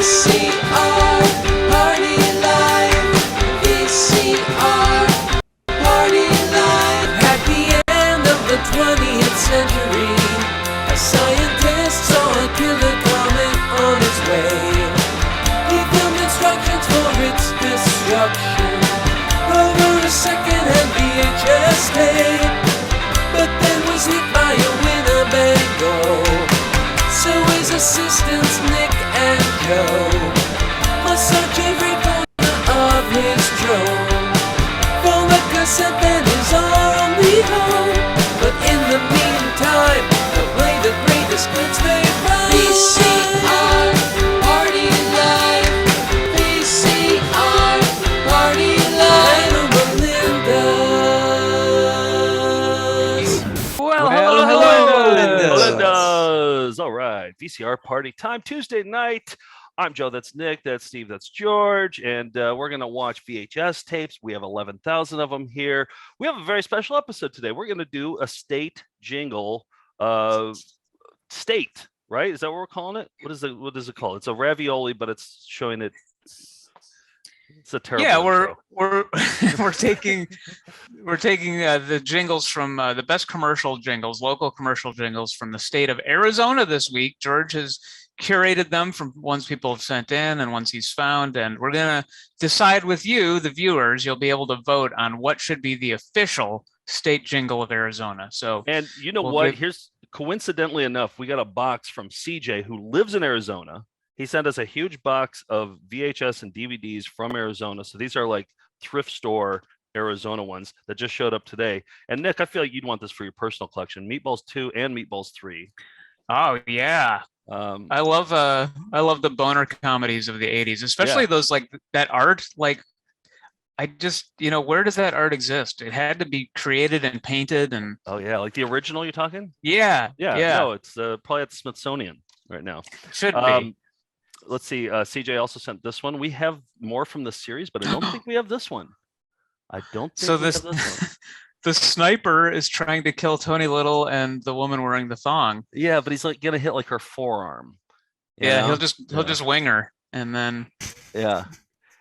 VCR Party Live. VCR Party Live. At the end of the 20th century, a scientist saw a killer comet on its way. He filmed instructions for its destruction over a second-hand VHS tape, but then was hit by a Winnebago. So his assistants Nick and Joe must search every corner of his drone for the cassette that is only home. But in the meantime, they'll play the greatest hits they find. VCR Party Live. VCR Party Live. Melinda's. Well, hello, Melinda's. All right, VCR party time, Tuesday night. I'm Joe, that's Nick, that's Steve, that's George, and we're going to watch VHS tapes. We have 11,000 of them here. We have a very special episode today. We're going to do a state jingle, state, right? Is that what we're calling it? What is it called? It's a ravioli, but it's showing it. It's a terrible. Yeah, intro. we're taking the jingles from the best commercial jingles, local commercial jingles from the state of Arizona this week. George has curated them from ones people have sent in and ones he's found, and we're gonna decide with you, the viewers. You'll be able to vote on what should be the official state jingle of Arizona. So, and you know what? Here's coincidentally enough, we got a box from CJ who lives in Arizona. He sent us a huge box of VHS and DVDs from Arizona. So these are like thrift store Arizona ones that just showed up today. And Nick, I feel like you'd want this for your personal collection. Meatballs 2 and Meatballs 3. Oh yeah. I love the boner comedies of the 80s, especially those like that art. Like, I just, where does that art exist? It had to be created and painted and. Oh yeah, like the original you're talking? Yeah. No, it's probably at the Smithsonian right now. Should be. Let's see. CJ also sent this one. We have more from the series, but I don't think we have this one. I don't think so we have this one. The sniper is trying to kill Tony Little and the woman wearing the thong. Yeah, but he's like gonna hit like her forearm. Yeah, he'll just wing her and then. Yeah,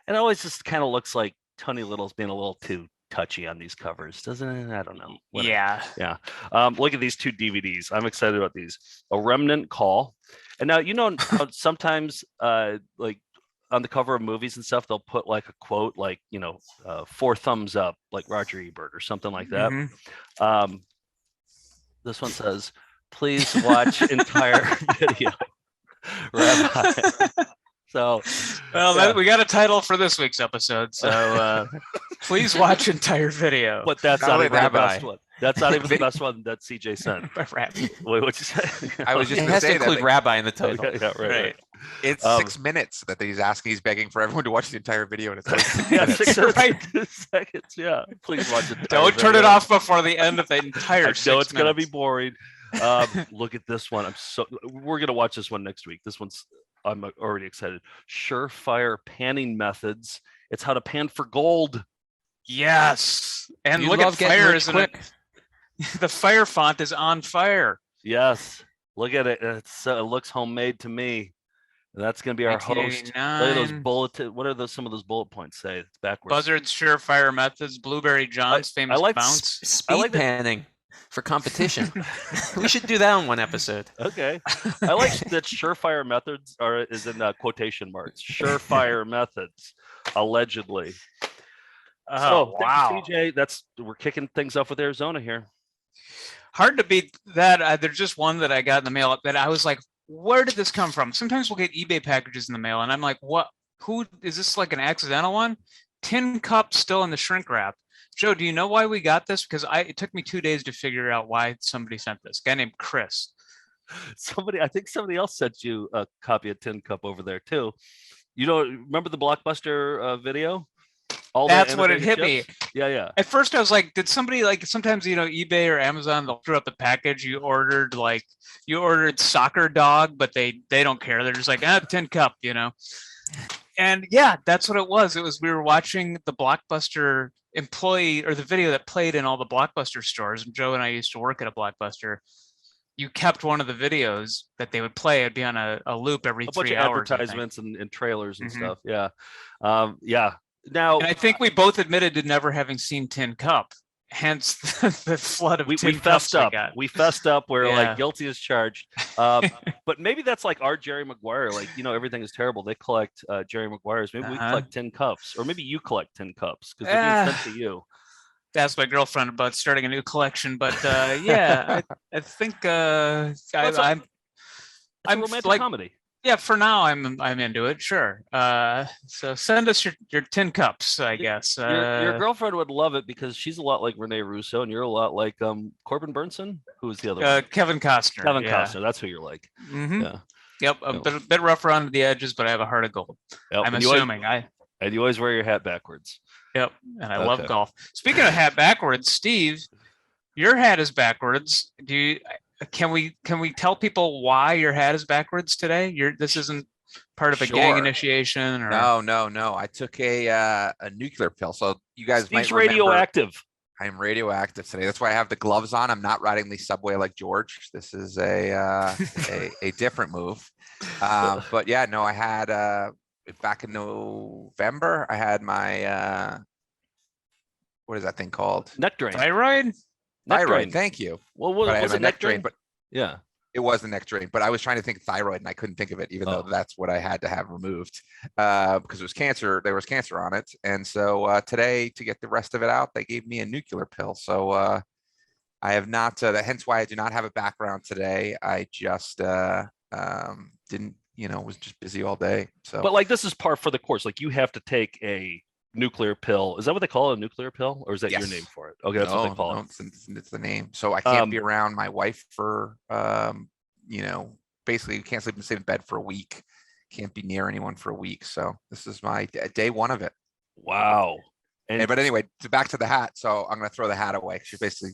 and it always just kind of looks like Tony Little's being a little too touchy on these covers, doesn't it? I don't know. Whatever. Yeah. Look at these 2 DVDs. I'm excited about these. A Remnant Call. And now, how sometimes like on the cover of movies and stuff, they'll put like a quote, like, 4 thumbs up, like Roger Ebert or something like that. Mm-hmm. This one says, please watch entire video. Rabbi. So, we got a title for this week's episode. So please watch entire video. But that's not even the best one. That's not even the best one that CJ sent. Wait, what'd you say? I was just it going has to to say include that rabbi in the title. Okay, yeah, right. It's 6 minutes that he's asking. He's begging for everyone to watch the entire video. And it's like yeah, 6 seconds. Yeah, please watch it. Don't turn it off before the end of the entire. I know it's gonna be boring. Look at this one. We're gonna watch this one next week. I'm already excited. Surefire panning methods. It's how to pan for gold. Yes, and look at fire is quick. The fire font is on fire. Yes, look at it. It looks homemade to me. And that's going to be our host. Look at those what are some of those bullet points say? It's backwards. Buzzard's surefire methods. Blueberry John's famous bounce. Speed panning for competition. We should do that on one episode. Okay. I like that surefire methods is in quotation marks. Surefire methods, allegedly. Oh, wow. CJ, we're kicking things off with Arizona here. Hard to beat that. There's just one that I got in the mail that I was like, where did this come from? Sometimes we'll get eBay packages in the mail and I'm like, what? Who is this, like an accidental one? Tin cup still in the shrink wrap. Joe, do you know why we got this? Because it took me 2 days to figure out why somebody sent this. A guy named Chris. I think somebody else sent you a copy of Tin Cup over there too. Remember the Blockbuster video? That's what it hit me. Yeah. At first I was like, did somebody, like, sometimes, eBay or Amazon, they'll throw out the package. You ordered soccer dog, but they don't care. They're just like, Tin Cup, And yeah, that's what it was. We were watching the Blockbuster employee, or the video that played in all the Blockbuster stores. And Joe and I used to work at a Blockbuster. you kept one of the videos that they would play. It'd be on a loop every A bunch 3 of hours. I think. advertisements and trailers and Mhm. stuff. Yeah. Yeah. Now, And I think we both admitted to never having seen Tin Cup, hence the flood of we tin fessed cups up. we got. We fessed up. We're Yeah. like guilty as charged. But maybe that's like our Jerry Maguire. Like, everything is terrible. They collect Jerry Maguires. Maybe we collect tin cups, or maybe you collect tin cups because they're being sent to you. Asked my girlfriend about starting a new collection, but yeah, I think It's a romantic like, comedy. yeah, for now I'm into it. Sure. So send us your tin cups, I guess. Your girlfriend would love it because she's a lot like Rene Russo, and you're a lot like Corbin Burnson. Who was the other one? Kevin Costner. Kevin yeah. Costner. That's who you're like. Mm-hmm. Yeah. Yep. A bit rough around the edges, but I have a heart of gold. Yep. I'm assuming. And you always wear your hat backwards. Yep. And I love golf. Speaking of hat backwards, Steve, your hat is backwards. Can we tell people why your hat is backwards today? This isn't part of a gang initiation, or No. I took a nuclear pill. So you guys Steve's might remember, radioactive. I'm radioactive today. That's why I have the gloves on. I'm not riding the subway like George. This is a different move. But yeah, no, I had back in November, I had my what is that thing called? Neck drain. Thyroid. Thyroid. Thank you. Well, But I had was my it neck drain, but yeah, it was the neck drain. But I was trying to think thyroid, and I couldn't think of it, even though that's what I had to have removed because it was cancer. There was cancer on it, and so today, to get the rest of it out, they gave me a nuclear pill. So I have not. Hence why I do not have a background today. I just didn't. Was just busy all day. So, but like this is par for the course. Like you have to take a nuclear pill. Is that what they call it, a nuclear pill, or is that your name for it? Okay, that's what they call it. It's the name. So I can't be around my wife for basically can't sleep in the same bed for a week. Can't be near anyone for a week. So this is my day one of it. Wow. But anyway, back to the hat. So I'm gonna throw the hat away. She's basically,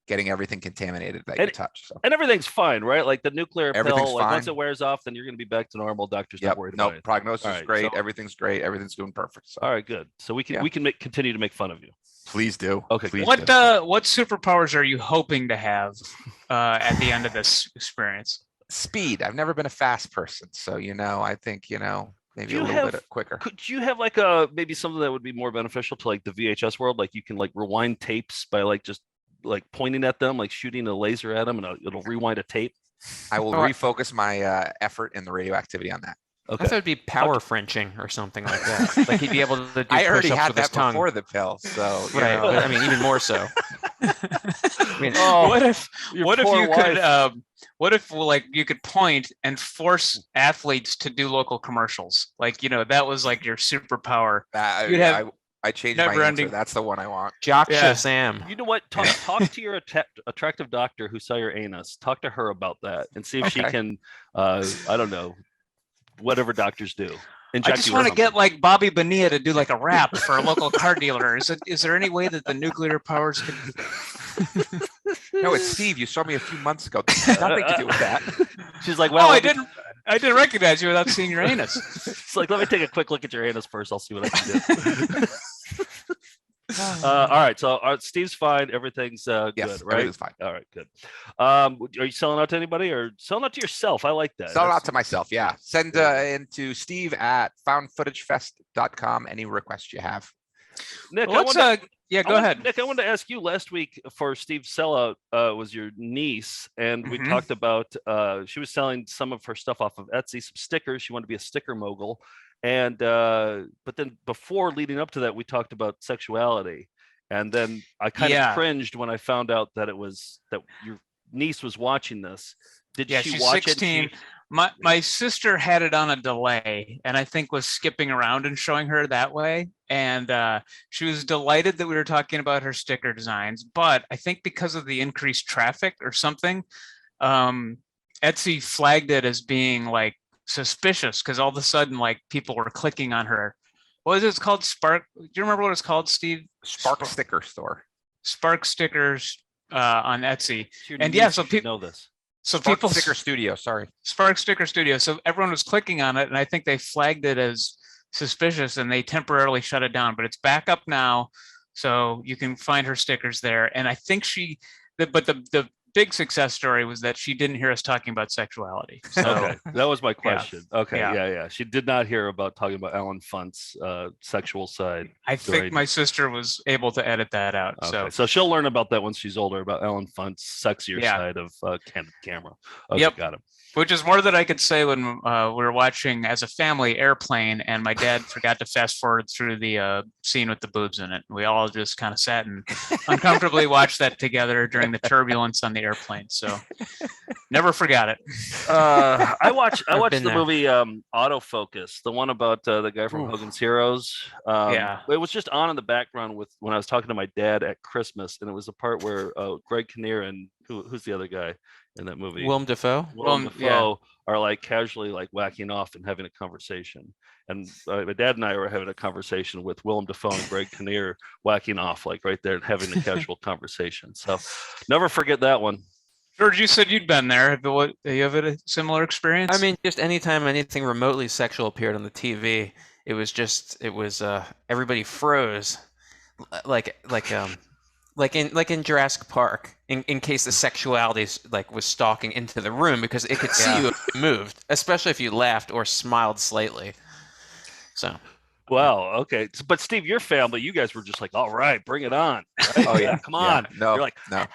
getting everything contaminated that you touch. So. And everything's fine, right? Like the nuclear pill, Everything's like fine. once it wears off, then you're going to be back to normal. Doctor's not worried about it. Prognosis is great. So, everything's great. Everything's doing perfect. So. All right, good. So we can continue to make fun of you. Please do. Okay. Please what do. What superpowers are you hoping to have at the end of this experience? Speed. I've never been a fast person, so I think maybe a little bit quicker. Could you have like maybe something that would be more beneficial to like the VHS world? Like you can like rewind tapes by like just like pointing at them, like shooting a laser at them, and it'll rewind a tape. I will refocus my effort in the radioactivity on that. Okay. I thought it'd be power Frenching or something like that. Like he'd be able to do I already push-ups had with his that tongue. before the pill, so Right. But, I mean, even more so. What if you could what if like you could point and force athletes to do local commercials? Like, that was like your superpower. You'd have I changed my answer. never-ending- That's the one I want. Jock Yeah. Shazam. You know what? Talk to your attractive doctor who saw your anus. Talk to her about that and see if she can, I don't know, whatever doctors do. I just want to get like Bobby Bonilla to do like a rap for a local car dealer. Is there any way that the nuclear powers could? No, it's Steve. You saw me a few months ago. This has nothing to do with that. She's like, well, I didn't recognize you without seeing your anus. It's like, let me take a quick look at your anus first. I'll see what I can do. All right. So Steve's fine. Everything's good, Yes, right? everything's fine. All right, good. Are you selling out to anybody or selling out to yourself? I like that. Sell it out to myself. Yeah. Send into steve@foundfootagefest.com any requests you have. Nick, Go ahead. Nick, I wanted to ask you last week for Steve's sellout was your niece, and we Mhm. talked about she was selling some of her stuff off of Etsy, some stickers. She wanted to be a sticker mogul, and but then before leading up to that, we talked about sexuality, and then I kind of cringed when I found out that that your niece was watching this. Did she she's watch 16. it? My sister had it on a delay, and I think was skipping around and showing her that way. And she was delighted that we were talking about her sticker designs. But I think because of the increased traffic or something, Etsy flagged it as being like suspicious because all of a sudden, like people were clicking on her. What is it? It's called Spark. Do you remember what it's called, Steve? Spark Sticker Store. Spark stickers on Etsy. Your And niece yeah, so should people know this. So Spark people Sticker Studio. Sorry. Spark Sticker Studio. So everyone was clicking on it, and I think they flagged it as suspicious, and they temporarily shut it down. But it's back up now, so you can find her stickers there. And I think the big success story was that she didn't hear us talking about sexuality. So, Okay, that was my question. Okay, Yeah. yeah. She did not hear about talking about Alan Funt's sexual side. I think my sister was able to edit that out. Okay, so she'll learn about that when she's older, about Alan Funt's sexier side of candid camera. Okay, got it. Which is more that I could say when we were watching as a family Airplane, and my dad forgot to fast forward through the scene with the boobs in it. We all just kind of sat and uncomfortably watched that together during the turbulence on the airplane. So never forgot it. I watched the movie Autofocus, the one about the guy from Hogan's Heroes. It was just on in the background when I was talking to my dad at Christmas, and it was the part where Greg Kinnear and who's the other guy in that movie? Willem Dafoe. Willem Dafoe are like casually like whacking off and having a conversation. And my dad and I were having a conversation with Willem Dafoe and Greg Kinnear whacking off like right there and having a casual conversation. So never forget that one. George, you said you'd been there. Have you have a similar experience? I mean, just anytime anything remotely sexual appeared on the TV, it was everybody froze, like in Jurassic Park, in case the sexuality was stalking into the room because it could see you if you moved, especially if you laughed or smiled slightly. So. Wow. Okay. But Steve, your family, you guys were just like, all right, bring it on. Right? Oh yeah. Come on. No. You're like, no.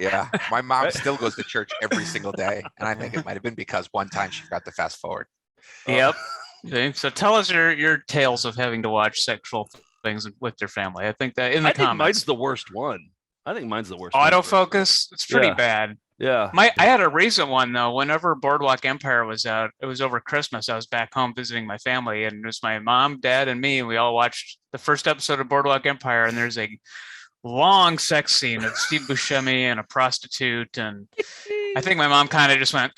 Yeah. My mom still goes to church every single day, and I think it might have been because one time she forgot to fast forward. Yep. Okay, so tell us your tales of having to watch sexual things with your family. I think that in the comments. Mine's the worst one. I think mine's the worst. Autofocus. It's pretty bad. Yeah. I had a recent one though. Whenever Boardwalk Empire was out, it was over Christmas. I was back home visiting my family, and it was my mom, dad, and me. And we all watched the first episode of Boardwalk Empire, and there's a long sex scene of Steve Buscemi and a prostitute. And I think my mom kind of just went,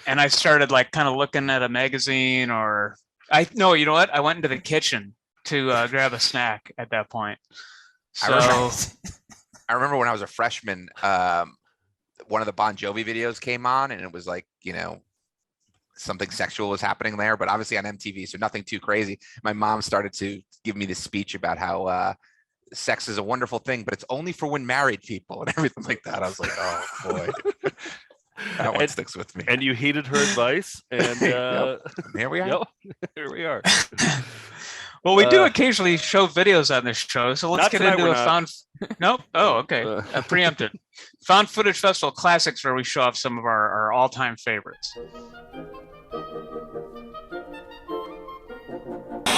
and I started like kind of looking at a magazine, you know what? I went into the kitchen to grab a snack at that point. So I remember when I was a freshman, one of the Bon Jovi videos came on, and it was like, something sexual was happening there, but obviously on MTV, so nothing too crazy. My mom started to give me this speech about how sex is a wonderful thing, but it's only for when married people and everything like that. I was like, oh boy. That one sticks with me. And you heeded her advice, and here we are. Here we are. Well, we do occasionally show videos on this show, so let's get into found. Nope. Oh, okay. Preempted. Found Footage Festival Classics, where we show off some of our all-time favorites.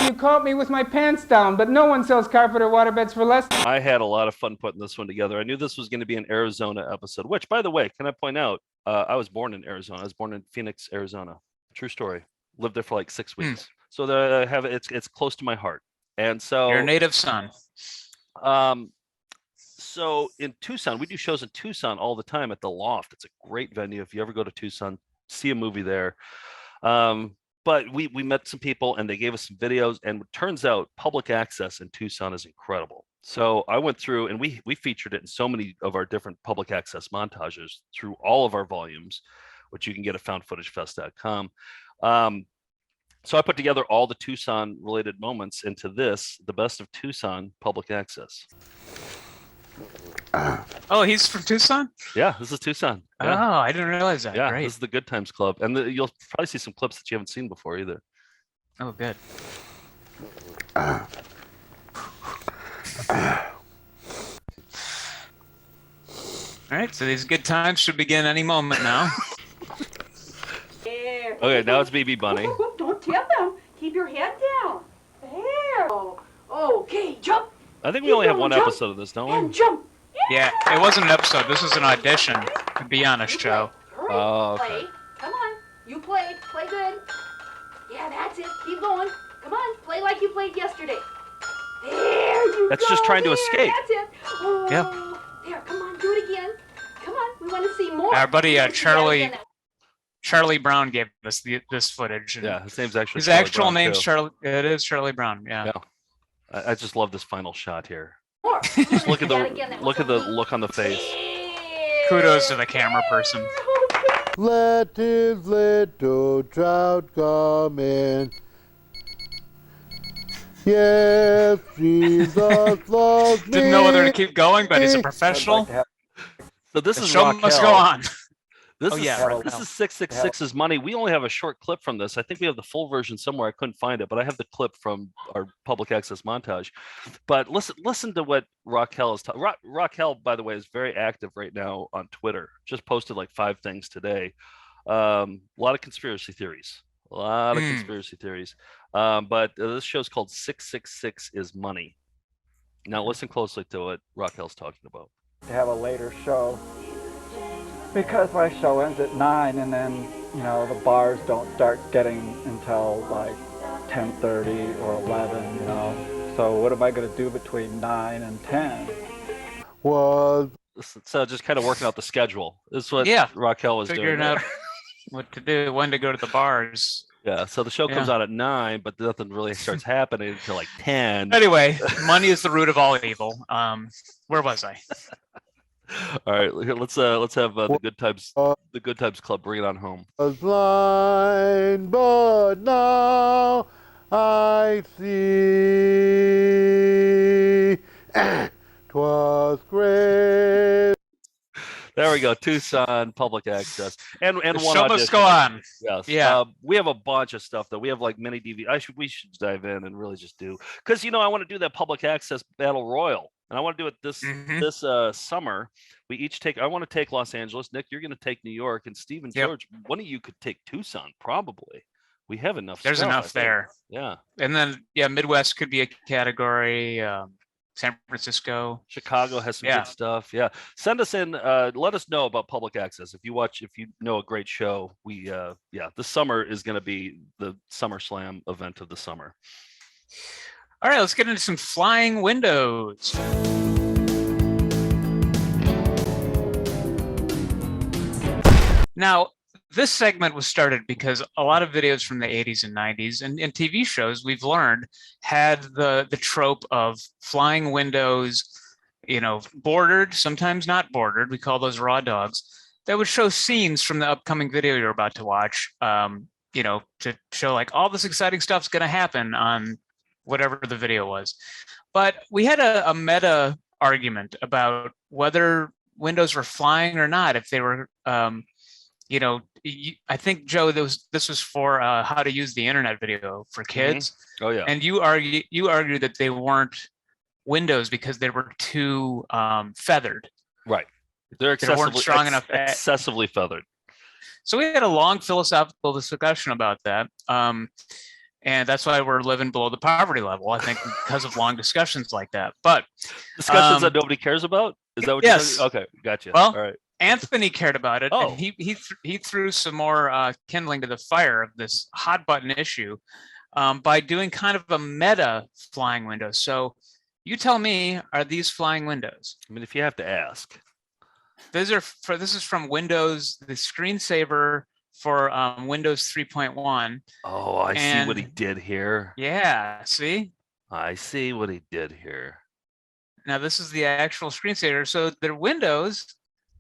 You caught me with my pants down, but no one sells carpet or waterbeds for less. I had a lot of fun putting this one together. I knew this was going to be an Arizona episode, which, by the way, can I point out, I was born in Arizona. I was born in Phoenix, Arizona. True story. Lived there for like 6 weeks. So it's close to my heart. And so your native son. So in Tucson, we do shows in Tucson all the time at the Loft. It's a great venue. If you ever go to Tucson, see a movie there. But we met some people, and they gave us some videos, and it turns out public access in Tucson is incredible. So I went through, and we featured it in so many of our different public access montages through all of our volumes, which you can get at foundfootagefest.com. So I put together all the Tucson related moments into this, the best of Tucson public access. Oh, he's from Tucson? Yeah, this is Tucson. Yeah. Oh, I didn't realize that. Yeah, Great. This is the Good Times Club. And you'll probably see some clips that you haven't seen before either. Oh, good. All right, so these good times should begin any moment now. Okay, now it's BB Bunny. Don't tip him. Keep your head down. There. Okay, jump. I think we only have one episode of this, don't we? And jump. Yeah, it wasn't an episode. This was an audition to be on a show. Hurry. Oh, okay. Play. Come on. You play. Play good. Yeah, that's it. Keep going. Come on. Play like you played yesterday. There you go. That's just trying to escape. That's it. Oh, Yep. There. Come on. Do it again. Come on. We want to see more. Our buddy We want to see that Charlie again. Charlie Brown gave us this footage. Yeah, his name's actually His Charlie actual Brown, name's too. Charlie. It is Charlie Brown. Yeah. I just love this final shot here. More. Just look at That again. That was the look on the face. There. Kudos to the camera person. Let his little trout come in. Yes, Jesus loves me. Didn't know whether to keep going, but he's a professional. So this The is show Raquel. must go on. This Oh, is yeah, this Raquel. is 666's money. We only have a short clip from this. I think we have the full version somewhere. I couldn't find it, but I have the clip from our public access montage. But listen to what Raquel is talking. Raquel, by the way, is very active right now on Twitter. Just posted like 5 things today. A lot of conspiracy theories. A lot of conspiracy theories. But this show's called 666 is Money. Now listen closely to what Raquel's talking about. To have a later show because my show ends at 9, and then the bars don't start getting until like 10:30 or 11. So what am I going to do between 9 and 10? Was So just kind of working out the schedule. This is what Raquel was Figuring doing. out what to do, when to go to the bars. Yeah, so the show comes out at 9, but nothing really starts happening until like 10. Anyway, money is the root of all evil. Where was I? All right, here, let's have the Good Times Club. Bring it on home. was blind, but now I see. 'Twas great. There we go. Tucson public access and The one show audition. must go on. Yes. Yeah. We have a bunch of stuff though. We have like mini DVD. We should dive in and really just do, because I want to do that public access battle royal, and I want to do it this summer. We each take. I want to take Los Angeles. Nick, you're going to take New York, and Steve and George. One of you could take Tucson, probably. We have enough. There's stuff, enough there. Yeah. And then Midwest could be a category. San Francisco, Chicago has some good stuff. Yeah, send us in. Let us know about public access. If you know a great show, this summer is going to be the SummerSlam event of the summer. All right, let's get into some flying windows. Now, this segment was started because a lot of videos from the 80s and 90s and TV shows, we've learned, had the trope of flying windows, bordered, sometimes not bordered. We call those raw dogs, that would show scenes from the upcoming video you're about to watch, to show like all this exciting stuff's going to happen on whatever the video was. But we had a meta argument about whether windows were flying or not, if they were, I think, Joe, this was for how to use the internet video for kids. Oh yeah. And you argue that they weren't windows because they were too feathered. Right. They weren't strong enough. Excessively feathered. So we had a long philosophical discussion about that. And that's why we're living below the poverty level, I think, because of long discussions like that. But discussions that nobody cares about? Is that what you're saying? Okay, gotcha. Well, all right. Anthony cared about it, and he threw some more kindling to the fire of this hot button issue by doing kind of a meta flying window. So you tell me, are these flying windows? I mean, if you have to ask. This is from Windows, the screensaver for Windows 3.1. Oh, I see what he did here. Yeah, see? I see what he did here. Now this is the actual screensaver. So they're windows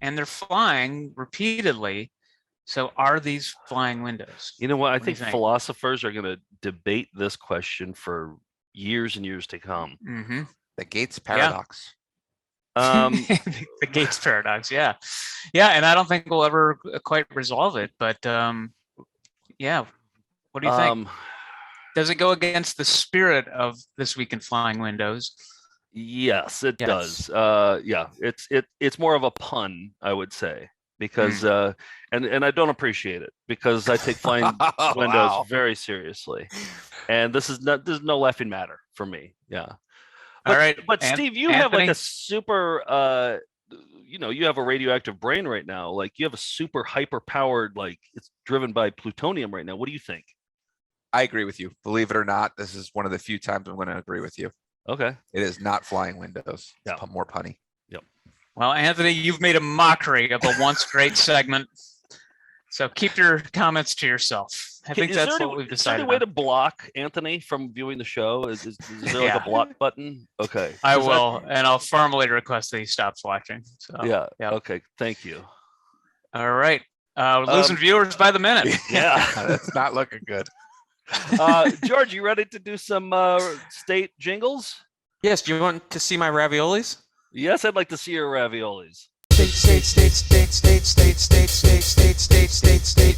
and they're flying repeatedly. So are these flying windows? You know what? I think philosophers are going to debate this question for years and years to come. Mm-hmm. The Gates paradox. The Gates paradox. Yeah. And I don't think we'll ever quite resolve it. But yeah, what do you think? Does it go against the spirit of This Week in Flying Windows? Yes, it does. Yeah, it's more of a pun, I would say, because and I don't appreciate it because I take flying windows very seriously, and there's no laughing matter for me. Yeah. All right, but Steve, you have like a super you have a radioactive brain right now. Like you have a super hyper powered, like it's driven by plutonium right now. What do you think? I agree with you. Believe it or not, this is one of the few times I'm going to agree with you. Okay. It is not flying windows. Yeah. It's more punny. Yep. Well, Anthony, you've made a mockery of a once great segment. So keep your comments to yourself. I think that's what we've decided. Is there any way to block Anthony from viewing the show? Is there like a block button? Okay. I will, and I'll formally request that he stops watching. So yeah. Okay. Thank you. All right. We're losing viewers by the minute. Yeah. That's not looking good. George, you ready to do some state jingles? Yes. Do you want to see my raviolis? Yes, I'd like to see your raviolis.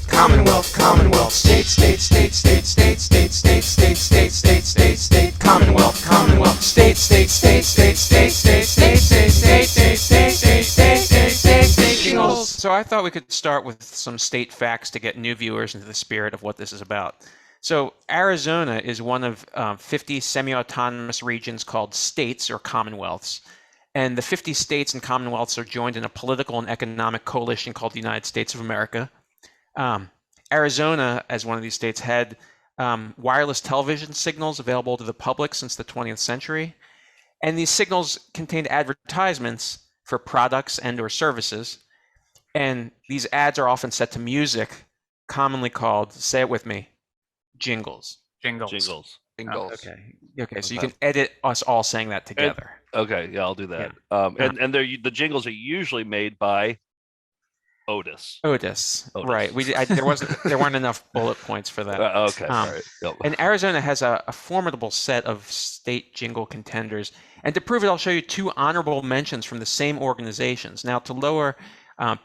Commonwealth, Commonwealth, state, state, state, state, state, state, state, state, state, state, state, state, Commonwealth, Commonwealth, state, state, state, state, state, state, state, state, state, state, state, state, state, state, state, jingles. So I thought we could start with some state facts to get new viewers into the spirit of what this is about. So Arizona is one of 50 semi-autonomous regions called states or commonwealths. And the 50 states and commonwealths are joined in a political and economic coalition called the United States of America. Arizona, as one of these states, had wireless television signals available to the public since the 20th century. And these signals contained advertisements for products and or services. And these ads are often set to music, commonly called, say it with me, jingles. Jingles. Jingles. Jingles. Okay, so you can edit us all saying that together. Okay, yeah, I'll do that. Yeah. And the jingles are usually made by Otis. Otis. Right. There weren't enough bullet points for that. Okay, sorry. Yep. And Arizona has a formidable set of state jingle contenders. And to prove it, I'll show you two honorable mentions from the same organizations. Now, to lower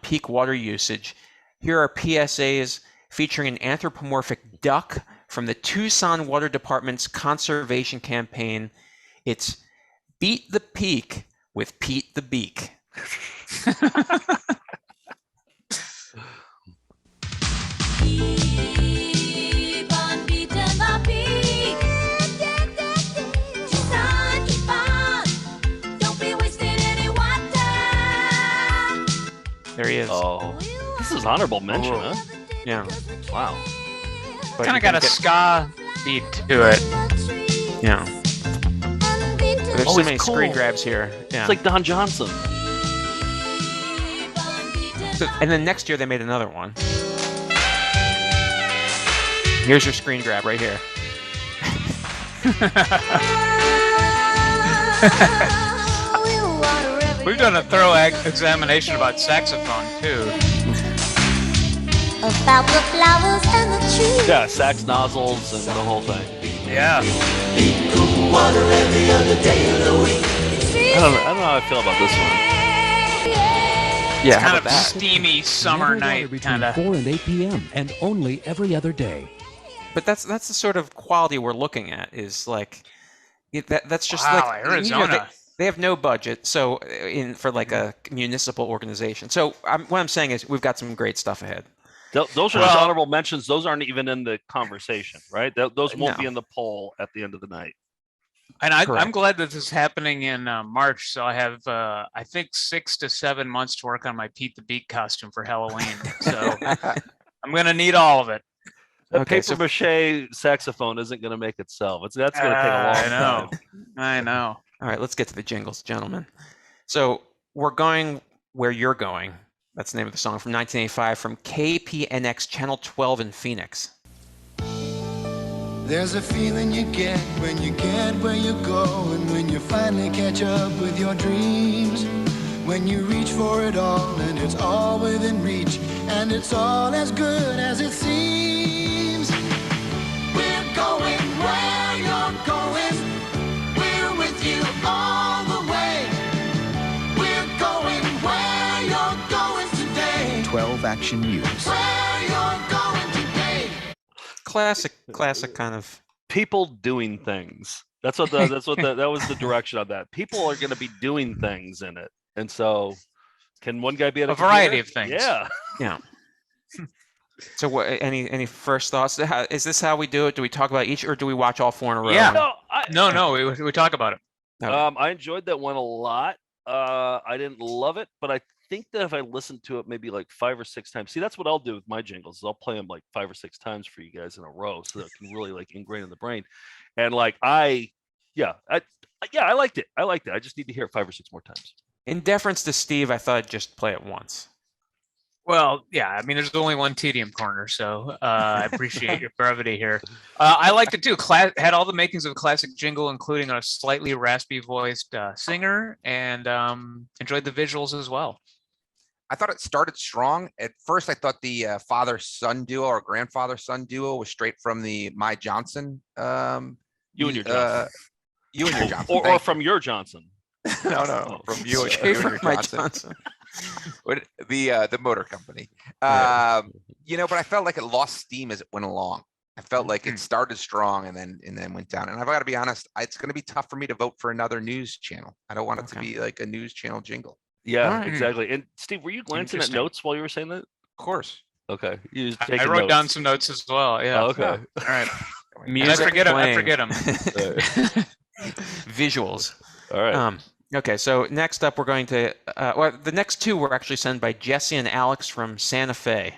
peak water usage, here are PSAs featuring an anthropomorphic duck from the Tucson Water Department's conservation campaign. It's Beat the Peak with Pete the Beak. Keep on beating the peak. Tucson, keep on. Don't be wasting any water. There he is. Oh, this is honorable mention, huh? Yeah. Wow. Kind of got a ska beat to it. Yeah. There's Oh, so it's many cool. screen grabs here. Yeah. It's like Don Johnson. And then next year they made another one. Here's your screen grab right here. We've done a thorough examination about saxophone too. About the flowers and the trees. Yeah, sax nozzles and the whole thing. Yeah. Water every other day of the week. I don't know how I feel about this one. Yeah, Kind of steamy summer night kind of. 4 and 8 p.m. and only every other day. But that's the sort of quality we're looking at. Is like that's just Wow, like Arizona. They have no budget, so for like a municipal organization. So what I'm saying is we've got some great stuff ahead. Those are just honorable mentions. Those aren't even in the conversation, right? Those won't No. be in the poll at the end of the night. And I'm glad that this is happening in March. So I have, I think, 6 to 7 months to work on my Pete the Beak costume for Halloween. So I'm going to need all of it. That Okay, paper mache saxophone isn't going to make itself. That's going to take a long time. I know. All right, let's get to the jingles, gentlemen. So we're going where you're going. That's the name of the song from 1985 from KPNX Channel 12 in Phoenix. There's a feeling you get when you get where you go, and when you finally catch up with your dreams. When you reach for it all and it's all within reach, and it's all as good as it seems. We're going where you're going. We're with you all the way. We're going where you're going today. 12 Action News. Where you're going today. Classic kind of People doing things. That was the direction of that. People are going to be doing things in it, and so can one guy be at a variety of things? Yeah. Yeah. So what? Any first thoughts? Is this how we do it? Do we talk about each, or do we watch all 4 in a row? Yeah. No, No, we talk about it. I enjoyed that one a lot. I didn't love it, but I think that if I listened to it maybe like 5 or 6 times, see, that's what I'll do with my jingles. Is I'll play them like 5 or 6 times for you guys in a row, so that it can really like ingrain in the brain. And like I liked it. I just need to hear it 5 or 6 more times. In deference to Steve, I thought I'd just play it once. Well, yeah, I mean, there's only one tedium corner, so I appreciate your brevity here. I liked it too. Had all the makings of a classic jingle, including a slightly raspy voiced singer, and enjoyed the visuals as well. I thought it started strong. At first, I thought the father-son duo or grandfather-son duo was straight from the My Johnson. You and your Johnson. You and your Johnson. Or from your Johnson. No, from you and Straight your from My Johnson. Johnson. What the motor company. You know, but I felt like it lost steam as it went along. I felt like it started strong and then went down. And I've got to be honest, it's going to be tough for me to vote for another news channel. I don't want it to be like a news channel jingle. Yeah, exactly. And Steve, were you glancing at notes while you were saying that? Of course. Okay. I wrote down some notes as well. Yeah. Oh, okay. All right. Music I forget them. Visuals. All right. Okay, so next up we're going to, well, the next two were actually sent by Jesse and Alex from Santa Fe.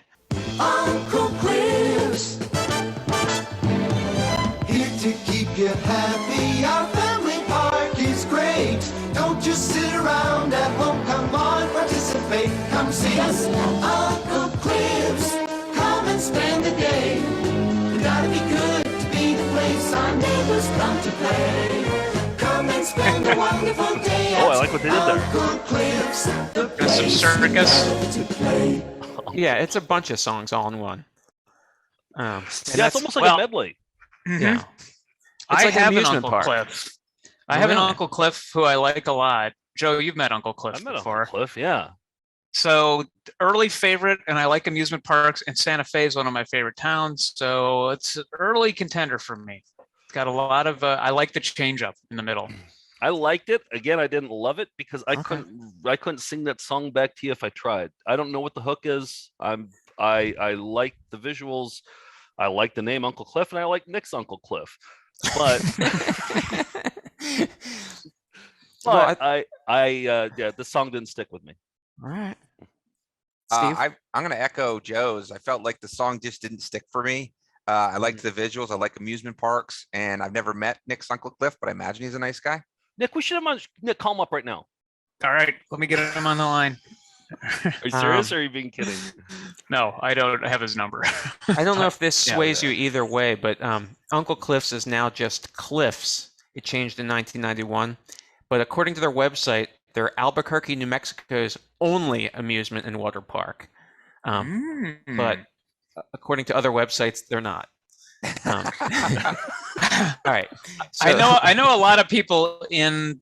Uncle Cliff's here to keep you happy. Our family park is great. Don't just sit around at home. Come on, participate. Come see us at Uncle Cliff's. Come and spend the day. You gotta be good to be the place our neighbors come to play. Come and spend a wonderful day at I like what they did there. Uncle Cliff's. The There's some circus. to play. Yeah, it's a bunch of songs all in one. Yeah, it's almost like a medley. Yeah. I like an have an amusement Uncle park. Cliff. I have an Really? Uncle Cliff who I like a lot. Joe, you've met Uncle Cliff I met before. Uncle Cliff, yeah. So early favorite, and I like amusement parks, and Santa Fe is one of my favorite towns. So it's an early contender for me. It's got a lot of, I like the change up in the middle. I liked it. Again, I didn't love it because I couldn't sing that song back to you if I tried. I don't know what the hook is. I like the visuals. I like the name Uncle Cliff, and I like Nick's Uncle Cliff. But the song didn't stick with me. All right. I'm going to echo Joe's. I felt like the song just didn't stick for me. I liked the visuals. I like amusement parks, and I've never met Nick's Uncle Cliff, but I imagine he's a nice guy. Nick, we should have Nick call him up right now. All right, let me get him on the line. Are you serious or are you being kidding? No, I don't have his number. I don't know if this sways you either way, but Uncle Cliff's is now just Cliff's. It changed in 1991. But according to their website, they're Albuquerque, New Mexico's only amusement and water park. But according to other websites, they're not. All right. So, I know a lot of people in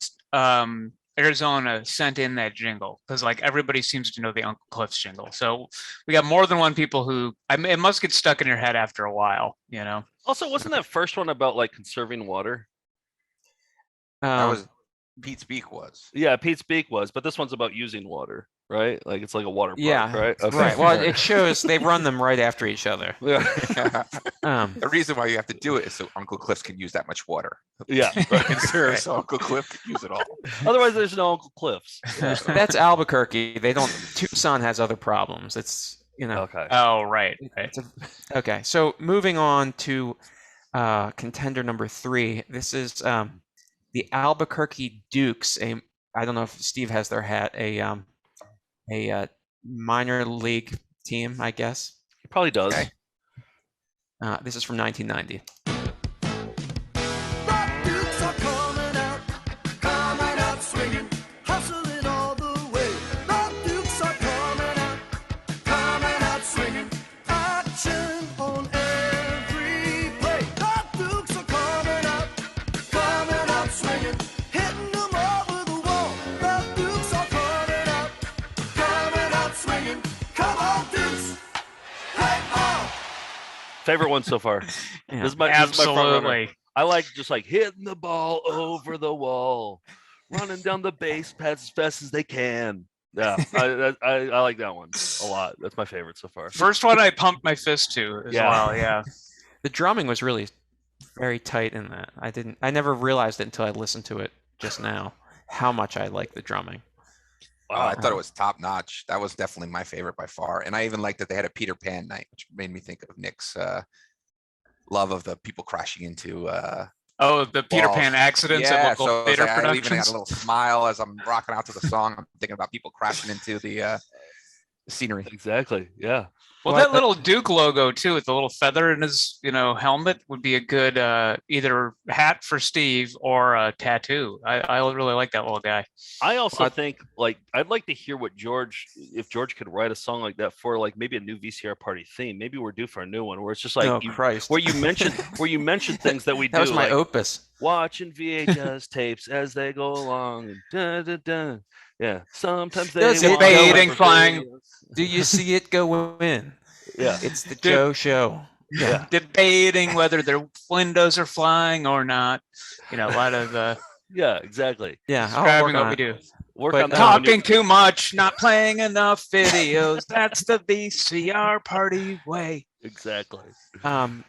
Arizona sent in that jingle because like everybody seems to know the Uncle Cliff's jingle. So we got more than one people who it must get stuck in your head after a while, you know. Also, wasn't that first one about like conserving water? That was Pete's Beak was. Yeah, Pete's Beak was, but this one's about using water, right? Like it's like a water park, yeah, right? Okay. Right. Well, it shows they run them right after each other. Yeah. The reason why you have to do it is so Uncle Cliff can use that much water. Yeah. Right. So Uncle Cliff can use it all. Otherwise, there's no Uncle Cliff's. That's Albuquerque. They don't. Tucson has other problems. It's Okay. Oh, right. Okay. So moving on to contender number 3. This is the Albuquerque Dukes. I don't know if Steve has their hat. A minor league team, I guess. He probably does. Okay. This is from 1990. Dukes are coming out swinging, hustling all the way. The Dukes are coming out swinging, action on every play. The Dukes are coming out swinging, hitting them over the wall. The Dukes are coming out swinging. Come on, Dukes! Hey, oh! Favorite one so far. Yeah. This is my front runner. Absolutely. I like just like hitting the ball over the wall, running down the base paths as fast as they can. Yeah, I like that one a lot. That's my favorite so far. First one I pumped my fist to as well. Yeah. The drumming was really very tight in that. I never realized it until I listened to it just now how much I like the drumming. I thought it was top notch. That was definitely my favorite by far. And I even liked that they had a Peter Pan night, which made me think of Nick's love of the people crashing into the Peter walls. Pan accidents Yeah, at local so theater I even got productions. a little smile as I'm rocking out to the song. I'm thinking about people crashing into the scenery. Exactly. Yeah. Well, that little Duke logo too, with the little feather in his, helmet, would be a good either hat for Steve or a tattoo. I really like that little guy. I also think like I'd like to hear what if George could write a song like that for like maybe a new VCR Party theme. Maybe we're due for a new one where it's just like Christ. where you mention things that we do. That was my like opus. Watching VHS tapes as they go along and Yeah. Sometimes they Does it want debating to flying. Do you see it go in? Yeah. It's the Joe Show. Yeah. Debating whether their windows are flying or not. A lot of Yeah, exactly. Yeah, I'll describing work on what we it. do. Work But, on that. when Talking too much, not playing enough videos. That's the VCR party way. Exactly. Again,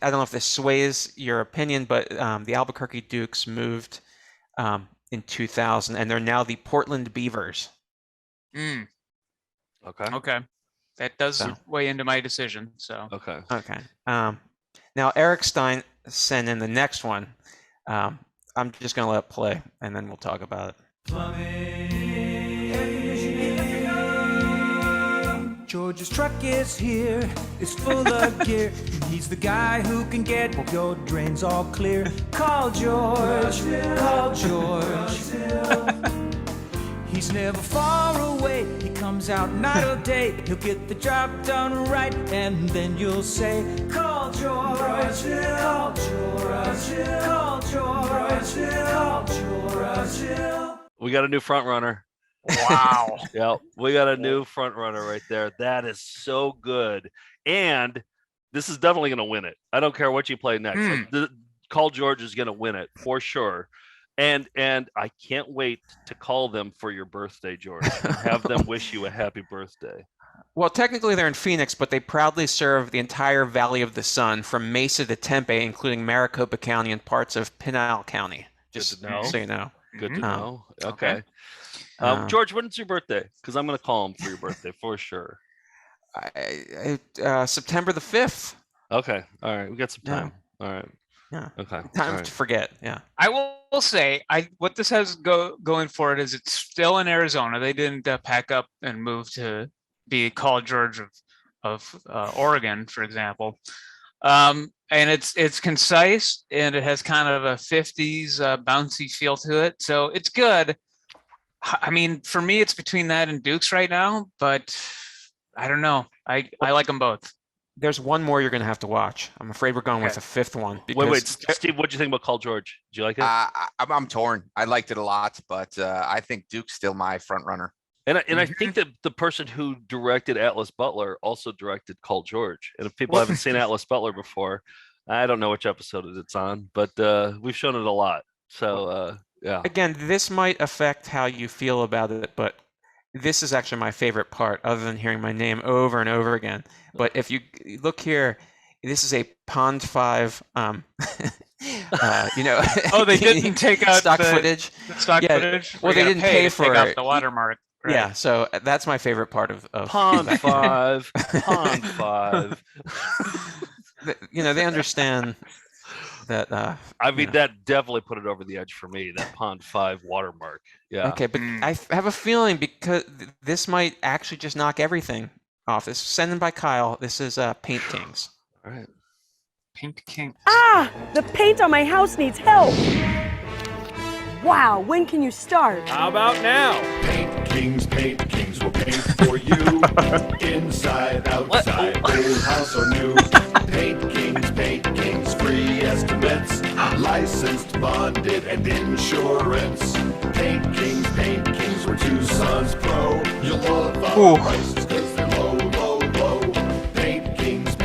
I don't know if this sways your opinion, but the Albuquerque Dukes moved in 2000, and they're now the Portland Beavers. Mm, Okay. okay. That does So. weigh into my decision. So Okay. Okay. Now Eric Stein sent in the next one. I'm just gonna let it play, and then we'll talk about it. George's truck is here, it's full of gear. He's the guy who can get your drains all clear. Call George, call George. He's never far away, he comes out night or day. He'll get the job done right, and then you'll say, call George, call George, call George, call George. We got a new front runner. wow. Yeah, we got a new front runner right there. That is so good. And this is definitely going to win it. I don't care what you play next. Like, Call George is going to win it for sure. And I can't wait to call them for your birthday, George, and have them wish you a happy birthday. Well, technically they're in Phoenix, but they proudly serve the entire Valley of the Sun from Mesa to Tempe, including Maricopa County and parts of Pinal County. Just to know. so you know. Good to know. Okay. George, when's your birthday? Because I'm going to call him for your birthday for sure. September the 5th. Okay. All right. We got some time. Yeah. All right. Yeah. Okay. Time to forget. Yeah. I will say, what this has going for it is it's still in Arizona. They didn't pack up and move to be called George of Oregon, for example. And it's concise and it has kind of a 50s bouncy feel to it. So it's good. I mean, for me, it's between that and Dukes right now, but I don't know. I like them both. There's one more you're going to have to watch. I'm afraid we're going with a fifth one. Wait, Steve, what do you think about Call George? Did you like it? I'm torn. I liked it a lot, but I think Duke's still my front runner. And I think that the person who directed Atlas Butler also directed Call George. And if people haven't seen Atlas Butler before, I don't know which episode it's on, but we've shown it a lot. So yeah. Again, this might affect how you feel about it, but this is actually my favorite part, other than hearing my name over and over again. But if you look here, this is a Pond 5, Oh, they didn't take out stock footage. Stock footage. Well, they didn't pay for take out the watermark. Right. Yeah, so that's my favorite part of Pond 5. Pond 5. They understand that. I mean, that definitely put it over the edge for me. That Pond 5 watermark. Yeah. Okay, but I have a feeling because this might actually just knock everything off. This is sent in by Kyle. This is Paint Kings. All right. Paint King. Ah! The paint on my house needs help! Wow, when can you start? How about now? Paint Kings will paint for you. Inside, outside, old house or new. Paint Kings, free estimates. Licensed, bonded, and insurance. Paint Kings, we're Tucson's pro. You'll love our prices because they're low, low, low. Paint Kings.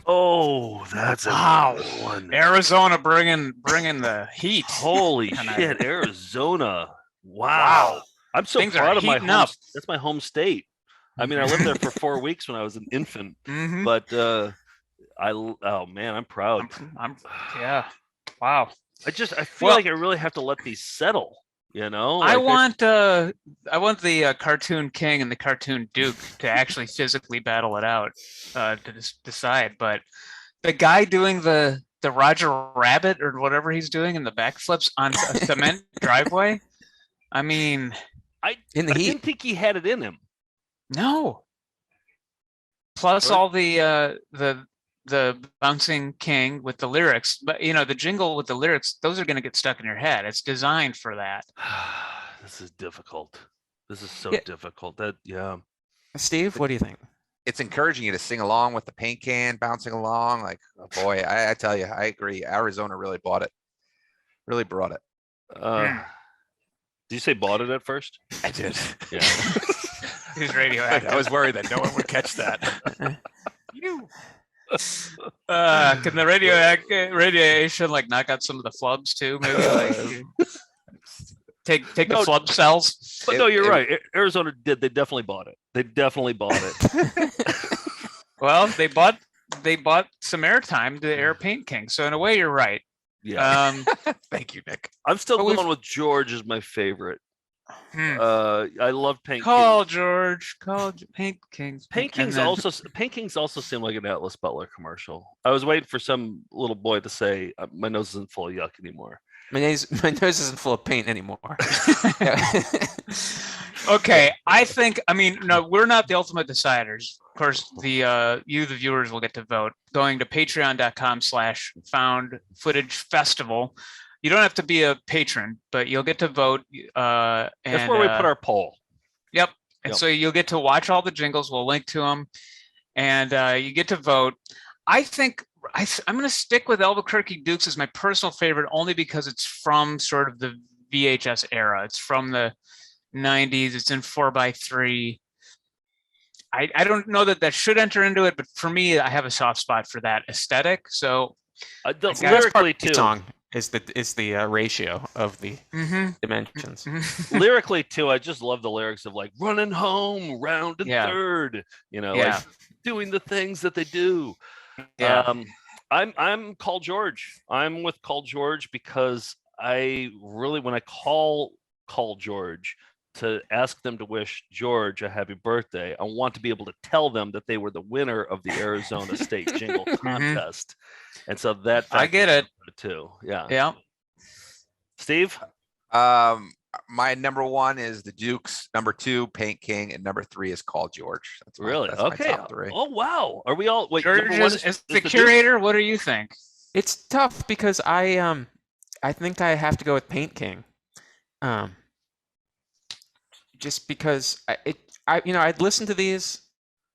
Oh, that's a good one. Arizona bringing the heat. Holy shit, Arizona. Wow. I'm so Things proud are of my heating home. up. That's my home state. I mean, I lived there for 4 weeks when I was an infant, but oh man, I'm proud. Yeah. Wow. I feel like I really have to let these settle, I want the cartoon king and the cartoon duke to actually physically battle it out to decide. But the guy doing the Roger Rabbit or whatever he's doing in the backflips on a cement driveway. I mean, I didn't think he had it in him. No. Plus all the bouncing king with the lyrics, but the jingle with the lyrics, those are going to get stuck in your head. It's designed for that. This is difficult. This is so difficult. Steve, what do you think? It's encouraging you to sing along with the paint can bouncing along. Like, oh boy, I tell you, I agree. Arizona really brought it. Did you say bought it at first? I did. Yeah. He's radioactive. I was worried that no one would catch that. You. Can the radiation like knock out some of the flubs too? Maybe like take the flub cells. But no, you're right. Arizona did. They definitely bought it. They definitely bought it. Well, they bought some airtime to Air Paint King. So in a way, you're right. Yeah. Thank you, Nick. I'm still going with George as my favorite. I love Paint Call Kings. George. Call Paint Kings. Paint Kings also seem like an Atlas Butler commercial. I was waiting for some little boy to say, "My nose isn't full of yuck anymore." My nose isn't full of paint anymore. Okay, I mean, no, we're not the ultimate deciders. Of course, the viewers will get to vote. Going to patreon.com/found footage festival. You don't have to be a patron, but you'll get to vote. That's where we put our poll. Yep. And so you'll get to watch all the jingles. We'll link to them, and you get to vote. I think I'm going to stick with Albuquerque Dukes as my personal favorite, only because it's from sort of the VHS era. It's from the 90s. It's in 4:3. I don't know that should enter into it, but for me, I have a soft spot for that aesthetic. So lyrically too. Song is the ratio of the dimensions. Lyrically too, I just love the lyrics of like running home, round and third. Like doing the things that they do. Yeah. I'm Call George. I'm with Call George because I really, when I call George to ask them to wish George a happy birthday, I want to be able to tell them that they were the winner of the Arizona State Jingle Contest. And so that I get it too. Yeah. Yeah. Steve? My number 1 is the Dukes, number 2 Paint King, and number 3 is Call George. That's really that's okay. My top 3. Oh wow. Are we all wait? George is the curator. What do you think? It's tough because I think I have to go with Paint King. Just because I'd listen to these,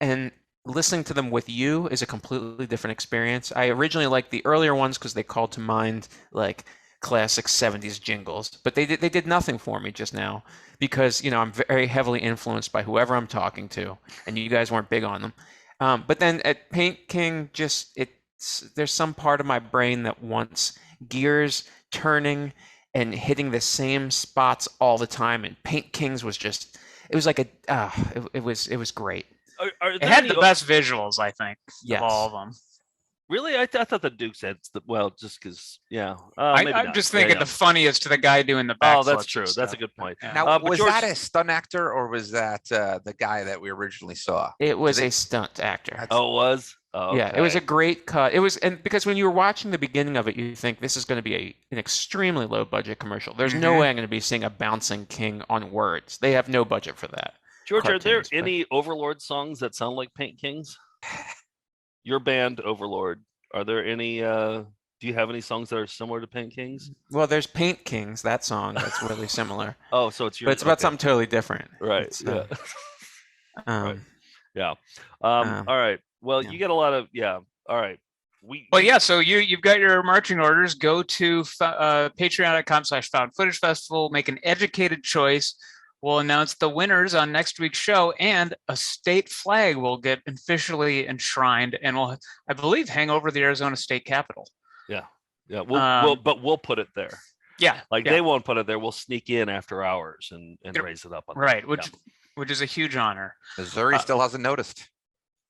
and listening to them with you is a completely different experience. I originally liked the earlier ones because they called to mind like classic 70s jingles, but they did nothing for me just now because I'm very heavily influenced by whoever I'm talking to, and you guys weren't big on them. But then at Paint King, there's some part of my brain that wants gears turning and hitting the same spots all the time, and Paint Kings was just, it was like it was great. It had the best visuals, I think, of all of them. Really? I thought the Dukes had just because, I'm just thinking the funniest to the guy doing the back. Oh, that's true. That's a good point. Yeah. Now, was that a stunt actor or was that the guy that we originally saw? It was a stunt actor. Oh, it was? Oh, okay. Yeah, it was a great cut. It was, and because when you were watching the beginning of it, you think this is going to be an extremely low budget commercial. There's no way I'm going to be seeing a bouncing king on words. They have no budget for that. George, are there any Overlord songs that sound like Paint Kings? Your band, Overlord. Are there any? Do you have any songs that are similar to Paint Kings? Well, there's Paint Kings, that song that's really similar. Oh, so it's your. But it's about something totally different. Right. Right. Yeah. All right. Well, you get a lot of All right. So you've got your marching orders. Go to patreon.com/found footage festival. Make an educated choice. We'll announce the winners on next week's show, and a state flag will get officially enshrined and will, I believe, hang over the Arizona State Capitol. Yeah. We'll put it there. Yeah. They won't put it there. We'll sneak in after hours and raise it up. Right. Which is a huge honor. Missouri still hasn't noticed.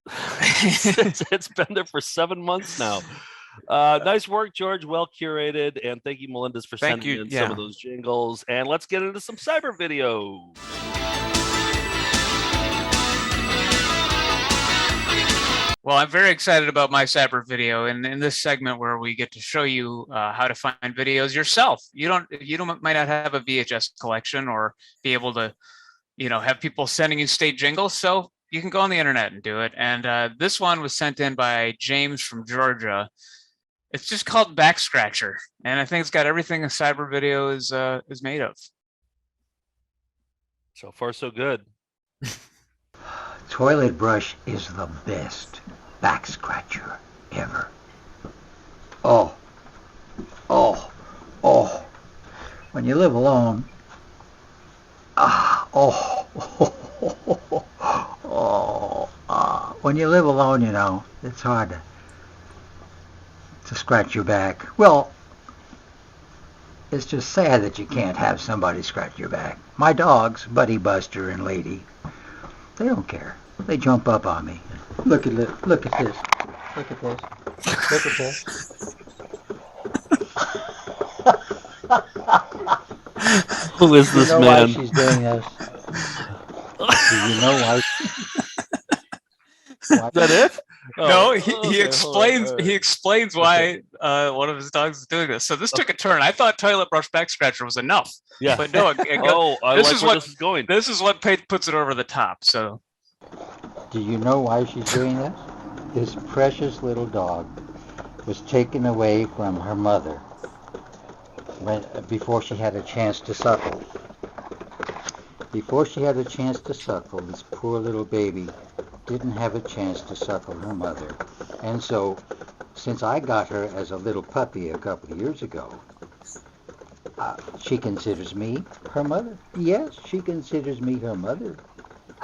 It's been there for 7 months now. Nice work, George. Well curated, and thank you, Melendez, for sending in some of those jingles. And let's get into some Cybervideo. Well, I'm very excited about my Cybervideo, and in this segment where we get to show you how to find videos yourself. You might not have a VHS collection or be able to, have people sending you state jingles. So you can go on the internet and do it. And this one was sent in by James from Georgia. It's just called Back Scratcher, and I think it's got everything a Cybervideo is made of. So far, so good. Toilet brush is the best back scratcher ever. Oh. When you live alone, When you live alone, you know, it's hard to scratch your back. Well, it's just sad that you can't have somebody scratch your back. My dogs, Buddy, Buster, and Lady, they don't care. They jump up on me. Look at this. Look at this. Look at this. Look at this. Who is this you know man? Why she's doing this? Do you know why? Is that it? No, Oh, he okay, explains. hold on, He explains why one of his dogs is doing this. So this took a turn. I thought toilet brush back scratcher was enough. Yeah. But no. I this like is where what this is going. This is what puts it over the top. So. Do you know why she's doing this? This precious little dog was taken away from her mother before she had a chance to suckle. Before she had a chance to suckle, this poor little baby didn't have a chance to suckle her mother. And so, since I got her as a little puppy a couple of years ago, she considers me her mother. Yes, she considers me her mother.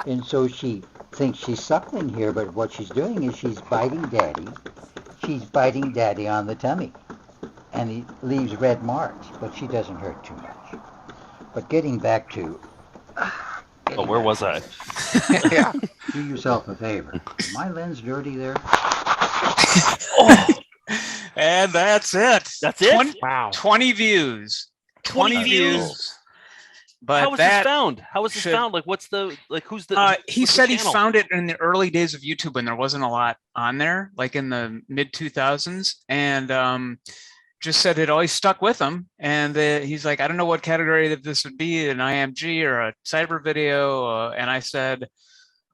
And so she thinks she's suckling here, but what she's doing is she's biting Daddy. She's biting Daddy on the tummy. And he leaves red marks, but she doesn't hurt too much. But getting back to... where was I? Yeah. Do yourself a favor. Is my lens dirty there? And that's it. That's it? 20 views. 20 views. But How was this found? How was this found? Like, what's the, like, who's the... He what's the said he channel? found it in the early days of YouTube when there wasn't a lot on there, like in the mid 2000s. And just said it always stuck with him. And he's like, I don't know what category that this would be, an IMG or a Cybervideo. And I said,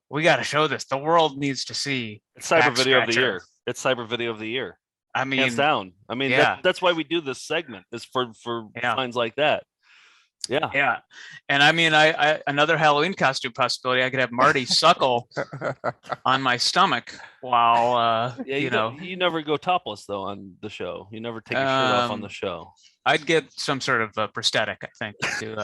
we got to show this. The world needs to see. It's Cybervideo of the year. It's Cybervideo of the year. I mean, hands down. I mean, yeah. that's why we do this segment, is for finds like that. Yeah. Yeah. And I mean, I another Halloween costume possibility. I could have Marty suckle on my stomach while, you never go topless though on the show. You never take your shirt off on the show. I'd get some sort of prosthetic, I think, to do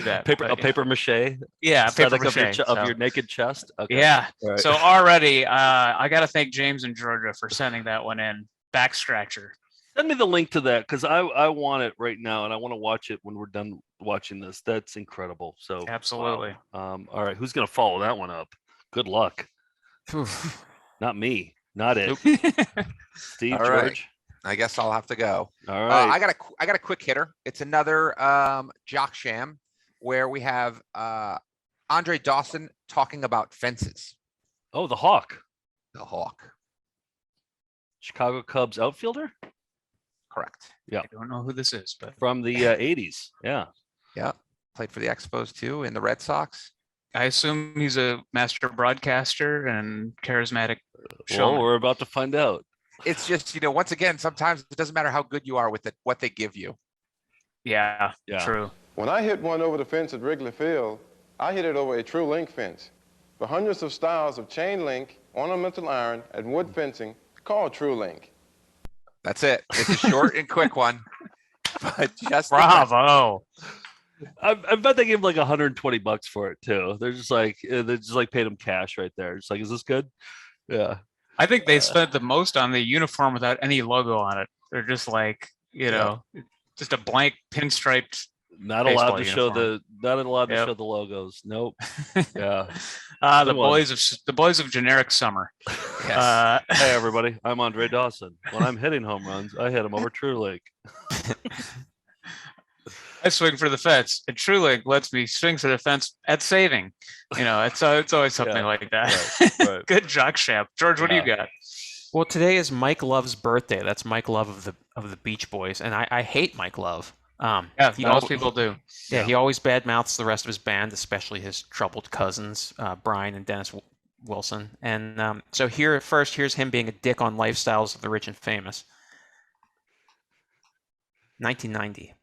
that. Paper mache. Yeah, paper mache, of your naked chest. Okay. Yeah. Right. So already, I got to thank James and Georgia for sending that one in. Back scratcher. Send me the link to that, because I want it right now, and I want to watch it when we're done watching this. That's incredible. So absolutely. All right, who's gonna follow that one up? Good luck. Not me. Not it. Steve, All right. George. I guess I'll have to go. All right. I got a quick hitter. It's another jock sham where we have Andre Dawson talking about fences. Oh, the Hawk. The Hawk. Chicago Cubs outfielder. Correct. Yeah. I don't know who this is, but from the 80s. Yeah. Yeah. Played for the Expos too, in the Red Sox. I assume he's a master broadcaster and charismatic showman. Well, we're about to find out. It's just, once again, sometimes it doesn't matter how good you are with it, what they give you. Yeah. True. When I hit one over the fence at Wrigley Field, I hit it over a true link fence. The hundreds of styles of chain link, ornamental iron, and wood fencing called True Link. That's it. It's a short and quick one. But just bravo. I bet they gave him like $120 for it too. They're just like paid him cash right there. It's like, is this good? Yeah. I think they spent the most on the uniform without any logo on it. They're just like, just a blank pinstriped. Not allowed to show the show the logos. Nope. Yeah. The boys of generic summer. Yes. Hey everybody, I'm Andre Dawson. When I'm hitting home runs, I hit them over True Lake. I swing for the fence, and True Lake lets me swing for the fence at saving. It's always something like that. Right. Good jock sham. George, what do you got? Well, today is Mike Love's birthday. That's Mike Love of the Beach Boys, and I hate Mike Love. Most people do. Yeah, he always badmouths the rest of his band, especially his troubled cousins, Brian and Dennis Wilson. And so here's him being a dick on lifestyles of the rich and famous. 1990.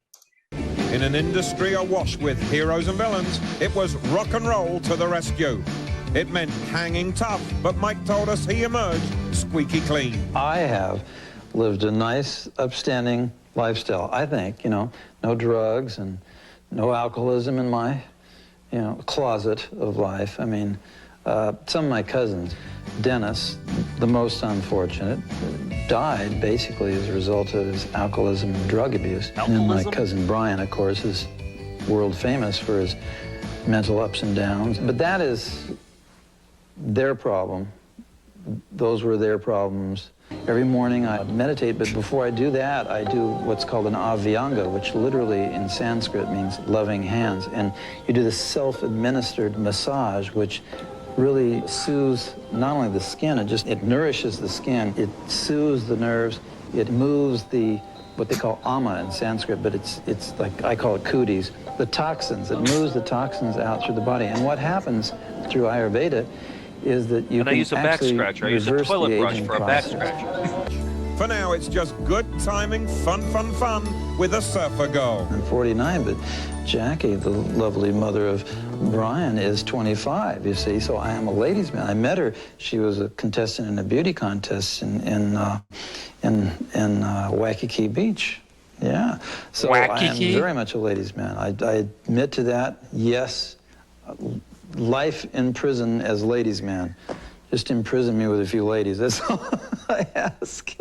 In an industry awash with heroes and villains, it was rock and roll to the rescue. It meant hanging tough, but Mike told us he emerged squeaky clean. I have lived a nice, upstanding lifestyle, I think, no drugs and no alcoholism in my you know, closet of life. I mean, some of my cousins, Dennis, the most unfortunate, died basically as a result of his alcoholism and drug abuse. And my cousin Brian, of course, is world famous for his mental ups and downs. But that is their problem. Those were their problems. Every morning I meditate, but before I do that, I do what's called an avyanga, which literally in Sanskrit means loving hands. And you do this self-administered massage, which really soothes not only the skin, it nourishes the skin, it soothes the nerves, it moves what they call ama in Sanskrit, but it's like, I call it cooties, the toxins. It moves the toxins out through the body. And what happens through Ayurveda is that you can I use a back actually scratcher. I use a reverse the toilet brush aging for a back process. scratcher. For now, it's just good timing, fun with a surfer girl. I'm 49, but Jackie, the lovely mother of Brian, is 25, you see, so I am a ladies' man. I met her. She was a contestant in a beauty contest in Waikiki Beach. Yeah, so Waikiki? I am very much a ladies' man. I admit to that, yes. Life in prison as ladies' man. Just imprison me with a few ladies. That's all I ask.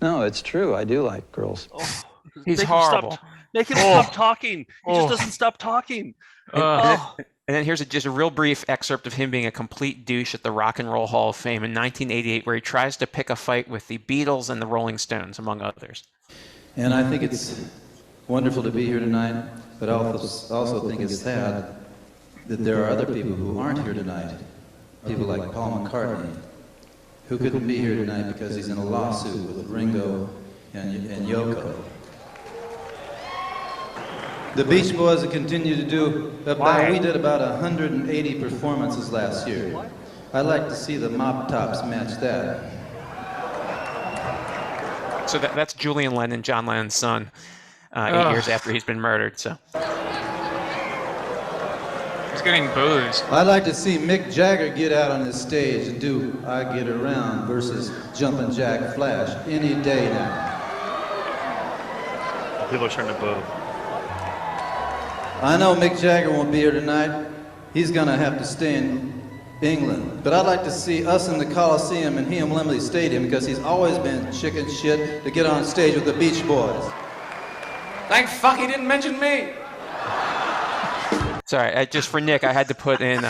No, it's true. I do like girls. Oh, He's horrible. Make him stop talking. He just doesn't stop talking. And then here's just a real brief excerpt of him being a complete douche at the Rock and Roll Hall of Fame in 1988, where he tries to pick a fight with the Beatles and the Rolling Stones, among others. And I think it's wonderful to be here tonight, but I also think it's sad that there are other people who aren't here tonight. People like Paul McCartney, who couldn't be here tonight because he's in a lawsuit with Ringo and Yoko. The Beach Boys have continued to do, we did about 180 performances last year. I'd like to see the Mop Tops match that. So that's Julian Lennon, John Lennon's son, 8 years after he's been murdered. So he's getting boozed. I'd like to see Mick Jagger get out on this stage and do I Get Around versus Jumpin' Jack Flash any day now. People are starting to boo. I know Mick Jagger won't be here tonight. He's gonna have to stay in England. But I'd like to see us in the Coliseum and him Wembley Stadium because he's always been chicken shit to get on stage with the Beach Boys. Thank fuck he didn't mention me. sorry, just for Nick, I had to put in.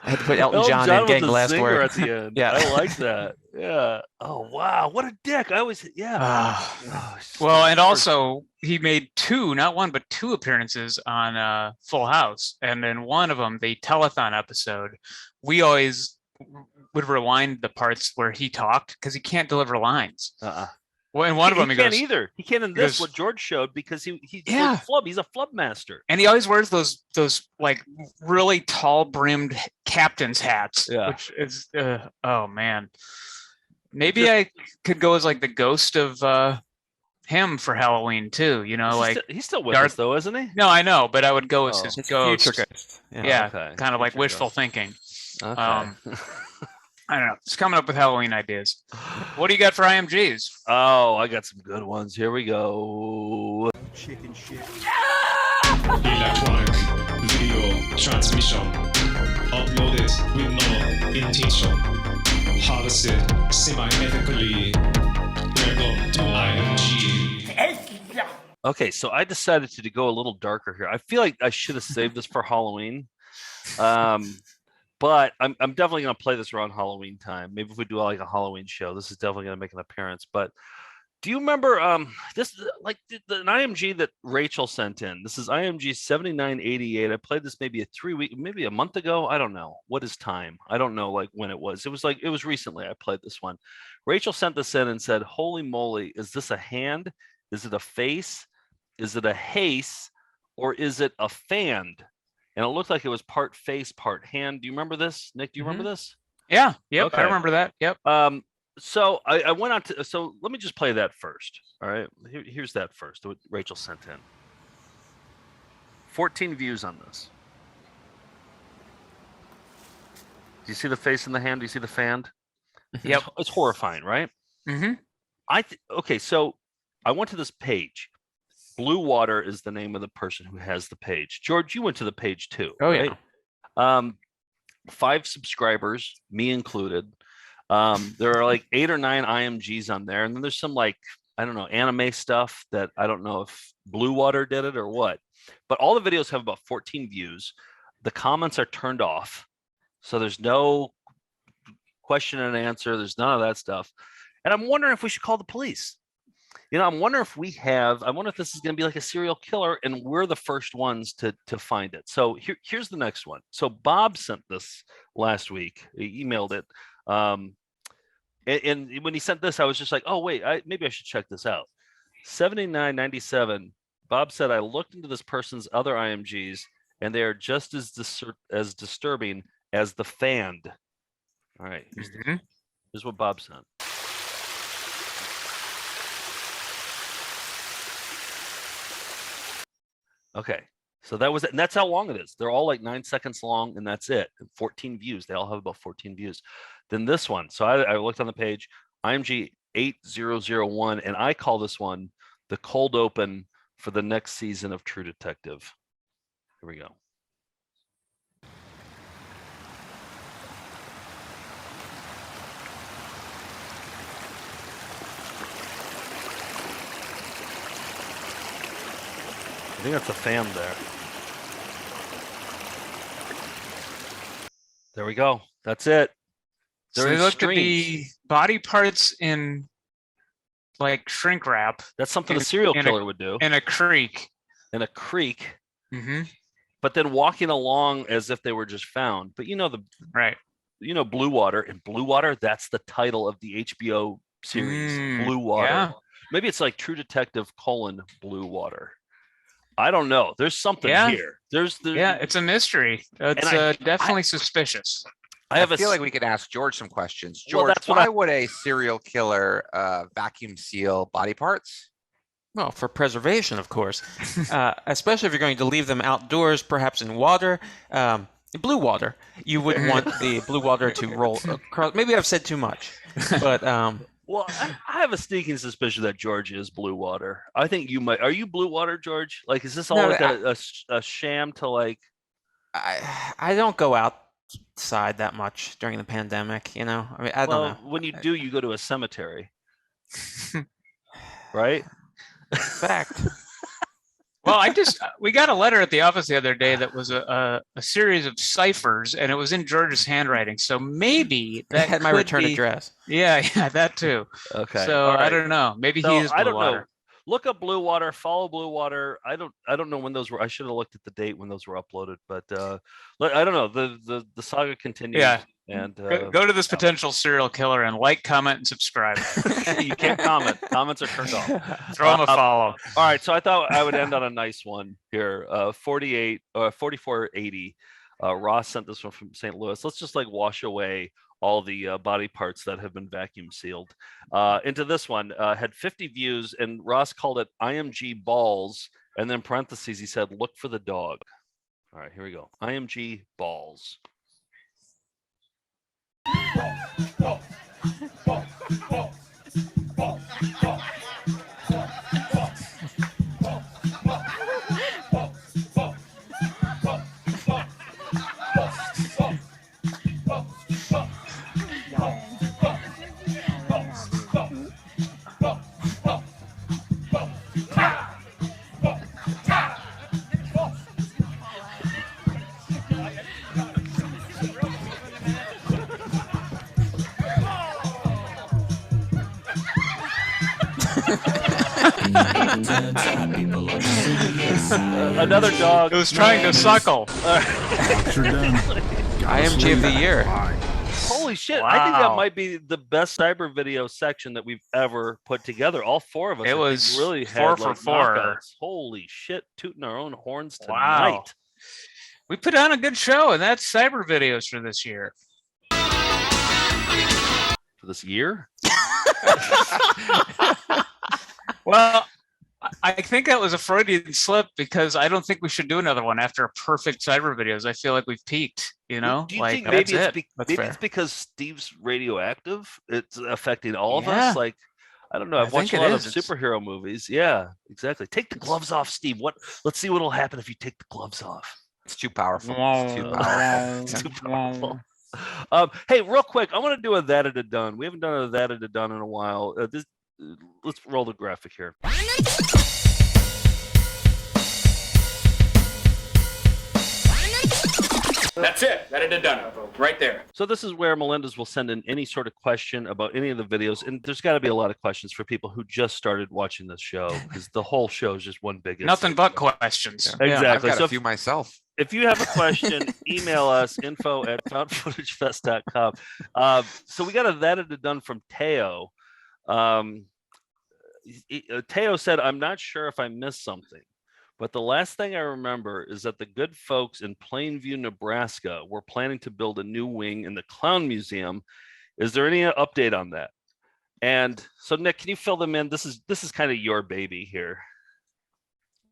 I had to put Elton John in getting the last word. At the end. Yeah, I like that. Yeah. Oh wow, what a dick! I always Well, and also he made not one but two appearances on Full House, and in one of them, the telethon episode, we always would rewind the parts where he talked because he can't deliver lines. Well, in one of them, he can't goes, either. He can't in this what George showed because he's Yeah. like flub. He's a flub master. and he always wears those like really tall brimmed captain's hats, which is oh man. Maybe I could go as like the ghost of him for Halloween too. You know, He's still with us though, isn't he? No, I know, but I would go as his ghost. future ghost. Yeah, Okay. kind of like Future wishful ghost. thinking. Okay. I don't know. It's coming up with Halloween ideas. What do you got for IMGs? Oh, I got some good ones. Here we go. Chicken shit. Electronic video transmission uploaded with no intention. Harvested semi-ethically. Welcome to IMG. Okay, so I decided to go a little darker here. I feel like I should have saved this for Halloween. But I'm definitely going to play this around Halloween time. Maybe if we do like a Halloween show, this is definitely going to make an appearance. But do you remember this, like an IMG that Rachel sent in? This is IMG 7988. I played this maybe maybe a month ago. I don't know. What is time? I don't know like when it was. It was recently I played this one. Rachel sent this in and said, holy moly, is this a hand? Is it a face? Is it a haze? Or is it a fan? And it looked like it was part face, part hand. Do you remember this, Nick? Do you remember this? Yeah. Yep. Okay. I remember that. Yep. So I went on to. So let me just play that first. All right. Here's that first. What Rachel sent in. 14 views on this. Do you see the face in the hand? Do you see the fan? Yep. It's horrifying, right? Mm-hmm. Okay. So I went to this page. Blue Water is the name of the person who has the page. George, you went to the page too. Oh, right? Yeah. 5 subscribers, me included. There are like 8 or 9 IMGs on there, and then there's some like, I don't know, anime stuff that I don't know if Blue Water did it or what. But all the videos have about 14 views. The comments are turned off, so there's no question and answer. There's none of that stuff. And I'm wondering if we should call the police. I'm wondering if I wonder if this is going to be like a serial killer and we're the first ones to find it. So here's the next one. So Bob sent this last week. He emailed it. And when he sent this, I was just like, oh, wait, maybe I should check this out. 7997. Bob said, I looked into this person's other IMGs and they are just as disturbing as the Fanned. All right. Here's what Bob sent. Okay, so that was it, and that's how long it is. They're all like 9 seconds long, and that's it. 14 views. They all have about 14 views. Then this one. So I looked on the page, IMG 8001, and I call this one the cold open for the next season of True Detective. Here we go. I think that's a fan there. There we go. That's it. So they looked at the body parts in like shrink wrap. That's something a serial killer would do. In a creek. In a creek. Mm-hmm. But then walking along as if they were just found. But Blue Water. And Blue Water, that's the title of the HBO series. Blue Water. Yeah. Maybe it's like True Detective : Blue Water. I don't know. There's something here. There's it's a mystery. It's definitely suspicious. I feel like we could ask George some questions. George, why would a serial killer vacuum seal body parts? Well, for preservation, of course. Especially if you're going to leave them outdoors, perhaps in water. Blue water. You wouldn't want the blue water to roll across. Maybe I've said too much. But well, I have a sneaking suspicion that George is Blue Water. I think you might. Are you Blue Water, George? Like, is this all like a sham to like? I don't go outside that much during the pandemic. I mean, I don't know. When you do, you go to a cemetery, right? Fact. Well, we got a letter at the office the other day that was a series of ciphers, and it was in George's handwriting. So maybe that had my return address. Yeah, that too. Okay. So right. I don't know. Maybe he is Blue Water. Know. Look up Blue Water. Follow Blue Water. I don't know when those were. I should have looked at the date when those were uploaded. But I don't know. The saga continues. Yeah. And go to this potential serial killer and like, comment, and subscribe. You can't comment. Comments are turned off. Throw them a follow. All right. So I thought I would end on a nice one here. 4480. Ross sent this one from St. Louis. Let's just like wash away all the body parts that have been vacuum sealed into this one. Had 50 views, and Ross called it IMG balls, and then parentheses he said, "Look for the dog." All right, here we go. IMG balls. Another dog. It was trying to suckle. IMG of the year. Holy shit. Wow. I think that might be the best Cybervideo section that we've ever put together. All 4 of us. It was really 4 had, for 4. Knockouts. Holy shit. Tooting our own horns tonight. Wow. We put on a good show, and that's Cybervideos for this year. For this year? Well, I think that was a Freudian slip because I don't think we should do another one after a perfect Cybervideos. I feel like we've peaked, Do you think maybe it's because Steve's radioactive? It's affecting all of us? Like, I don't know. I've watched a think it lot of is. superhero movies. Yeah, exactly. Take the gloves off, Steve. Let's see what'll happen if you take the gloves off. It's too powerful. It's too powerful. It's too powerful. Hey, real quick, I want to do a that it a done. We haven't done a that it a done in a while. Let's roll the graphic here. That's it. That it done. Right there. So this is where Melendez will send in any sort of question about any of the videos, and there's got to be a lot of questions for people who just started watching this show because the whole show is just one big nothing but questions. Yeah. Exactly. I've got a few myself. If you have a question, email us info@foundfootagefest.com. So we got a that it done from Teo. Teo said, "I'm not sure if I missed something, but the last thing I remember is that the good folks in Plainview, Nebraska were planning to build a new wing in the Clown Museum. Is there any update on that?" And so, Nick, can you fill them in? This is kind of your baby here.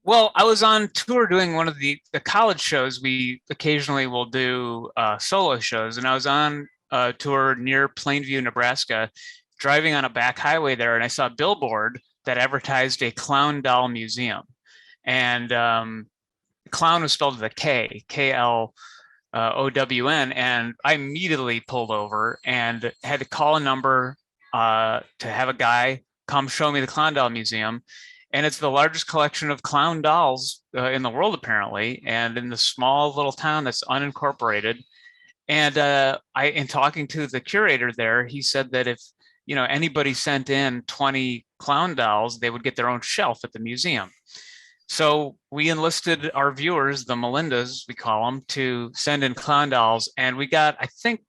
Well, I was on tour doing one of the college shows. We occasionally will do solo shows, and I was on a tour near Plainview, Nebraska, driving on a back highway there, and I saw a billboard that advertised a clown doll museum. And clown was spelled with a K, K-L-O-W-N. And I immediately pulled over and had to call a number to have a guy come show me the clown doll museum. And it's the largest collection of clown dolls in the world, apparently, and in the small little town that's unincorporated. And in talking to the curator there, he said that if anybody sent in 20 clown dolls, they would get their own shelf at the museum. So we enlisted our viewers, the Melindas, we call them, to send in clown dolls, and we got, I think,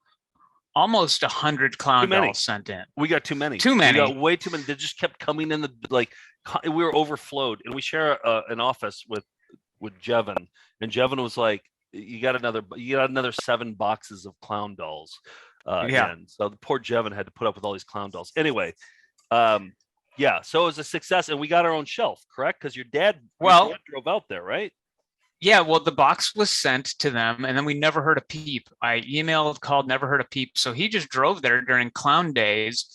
almost 100 clown dolls sent in. We got too many. Too many. We got way too many. They just kept coming in we were overflowed, and we share an office with Jevin, and Jevin was like, "You got another 7 boxes of clown dolls." And so the poor Jevin had to put up with all these clown dolls. Anyway, yeah, so it was a success, and we got our own shelf, correct? Because your dad drove out there, right? Yeah, well, the box was sent to them, and then we never heard a peep. I emailed, called, never heard a peep. So he just drove there during Clown Days,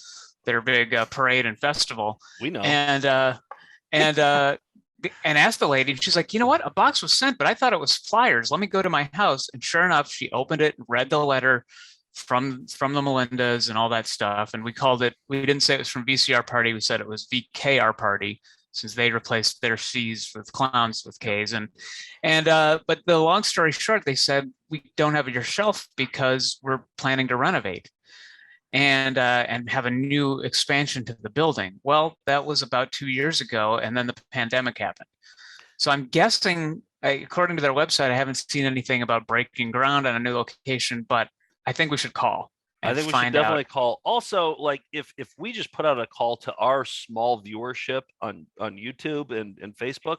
their big parade and festival. We know. And asked the lady, and she's like, "You know what? A box was sent, but I thought it was flyers. Let me go to my house." And sure enough, she opened it and read the letter from the Melindas and all that stuff. And we called it, we didn't say it was from VCR Party, we said it was VKR Party, since they replaced their C's with clowns with K's. But the long story short, they said, "We don't have your shelf because we're planning to renovate and have a new expansion to the building." Well, that was about 2 years ago, and then the pandemic happened. So I'm guessing, according to their website, I haven't seen anything about breaking ground on a new location, but I think we should call. I think we should definitely call. Also, like if we just put out a call to our small viewership on YouTube and Facebook,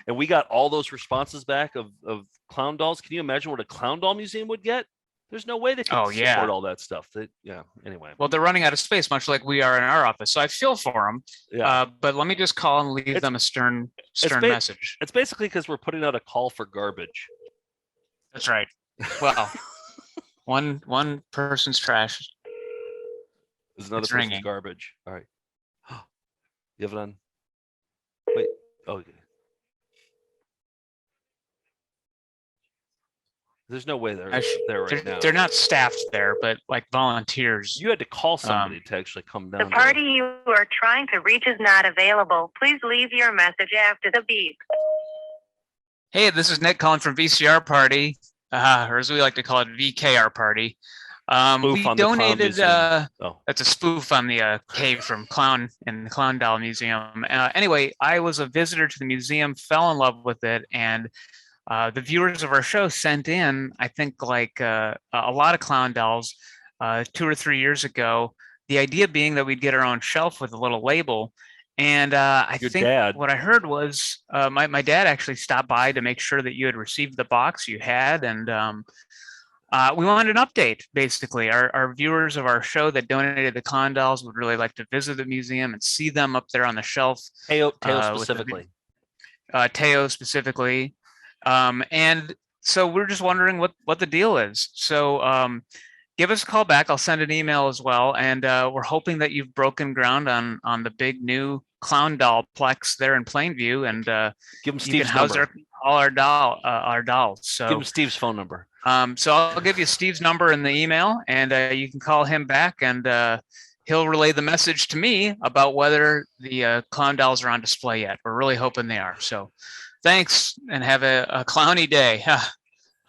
and we got all those responses back of clown dolls, can you imagine what a clown doll museum would get? There's no way they can support all that stuff. Anyway. Well, they're running out of space, much like we are in our office. So I feel for them. Yeah. But let me just call and leave them a stern message. It's basically because we're putting out a call for garbage. That's right. Well, one person's trash. There's another person's ringing. Garbage. All right. You have it on? Wait. Oh, okay. There's no way they're there right now. They're not staffed there, but like volunteers. You had to call somebody to actually come down. The party you are trying to reach is not available. Please leave your message after the beep. Hey, this is Nick calling from VCR Party, or as we like to call it, VKR Party. We donated. That's a spoof on the K from Clown in the Clown Doll Museum. Anyway, I was a visitor to the museum, fell in love with it, and the viewers of our show sent in, I think, like a lot of clown dolls 2 or 3 years ago. The idea being that we'd get our own shelf with a little label. And I think what I heard was my dad actually stopped by to make sure that you had received the box you had. And we wanted an update, basically. Our viewers of our show that donated the clown dolls would really like to visit the museum and see them up there on the shelf. Teo specifically. Teo specifically. And so we're just wondering what the deal is. So give us a call back. I'll send an email as well. And we're hoping that you've broken ground on the big new clown doll plex there in Plainview, and give them you can Steve's house number. all our dolls. So Give them Steve's phone number. so I'll give you Steve's number in the email, and you can call him back, and he'll relay the message to me about whether the clown dolls are on display yet. We're really hoping they are. So thanks, and have a clowny day.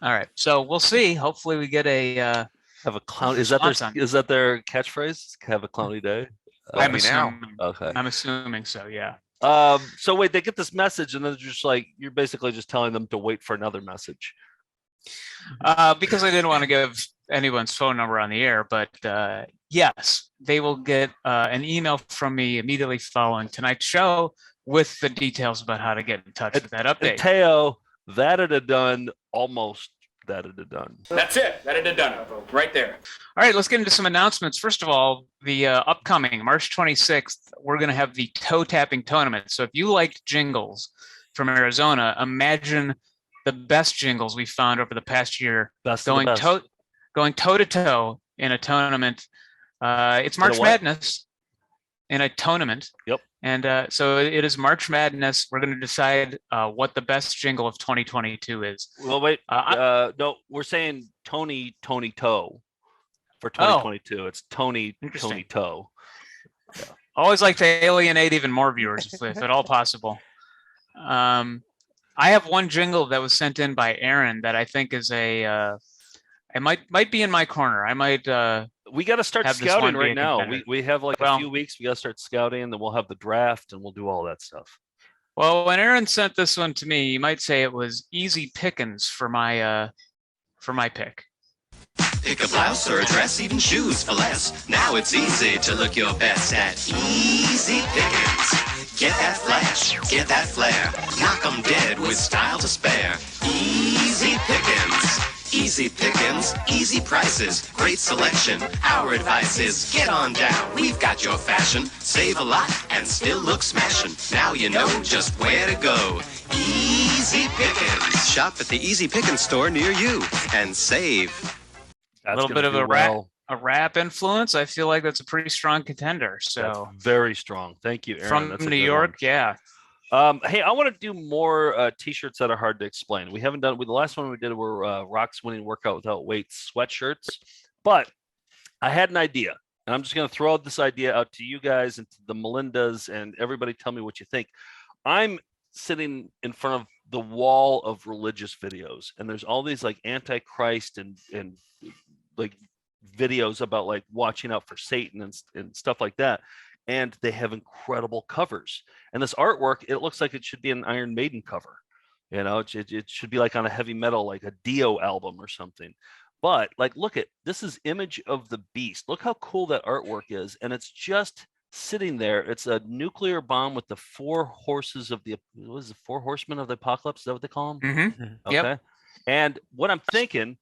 All right, so we'll see. Hopefully we get a have a clown. Is that their catchphrase? Have a clowny day. I'm assuming. Okay. I'm assuming so. Yeah. So wait, they get this message, and then just like you're basically just telling them to wait for another message. Because I didn't want to give anyone's phone number on the air, but yes, they will get an email from me immediately following tonight's show with the details about how to get in touch with that update. And Teo, that it had done almost. That it had done. That's it. That it had done. Right there. All right, let's get into some announcements. First of all, the upcoming March 26th, we're going to have the toe tapping tournament. So if you liked Jingles from Arizona, imagine the best jingles we found over the past year going toe to toe in a tournament. It's March Madness in a tournament. Yep. And so it is March Madness. We're going to decide what the best jingle of 2022 is. Well, wait. No, we're saying Tony Toe for 2022. It's Tony Toe. Yeah. Always like to alienate even more viewers, if at all possible. I have one jingle that was sent in by Aaron that I think is it might be in my corner. I might. We got to start scouting right now. We have like a few weeks. We got to start scouting, and then we'll have the draft, and we'll do all that stuff. Well, when Aaron sent this one to me, you might say it was easy pickings for my pick. Pick a blouse or a dress, even shoes for less. Now it's easy to look your best at Easy Pickings. Get that flash, get that flair. Knock 'em dead with style to spare. Easy Pickings. Easy pickings, easy prices, great selection. Our advice is get on down. We've got your fashion. Save a lot and still look smashing. Now you know just where to go. Easy Pickings. Shop at the Easy Pickings store near you and save. A little bit of a rap influence. I feel like that's a pretty strong contender. So that's very strong. Thank you, Aaron. From that's New York, yeah. Hey, I want to do more t-shirts that are hard to explain. We haven't done the last one we did were Rock's winning workout without weights sweatshirts, but I had an idea, and I'm just going to throw this idea out to you guys and to the Melindas and everybody. Tell me what you think. I'm sitting in front of the wall of religious videos, and there's all these like Antichrist and like videos about like watching out for Satan and stuff like that. And they have incredible covers. And this artwork, it looks like it should be an Iron Maiden cover. You know, it should be like on a heavy metal, like a Dio album or something. But like, look at this is Image of the Beast. Look how cool that artwork is. And it's just sitting there. It's a nuclear bomb with the four horses of the, what is it, four horsemen of the apocalypse? Is that what they call them? Mm-hmm. Okay. Yep. And what I'm thinking,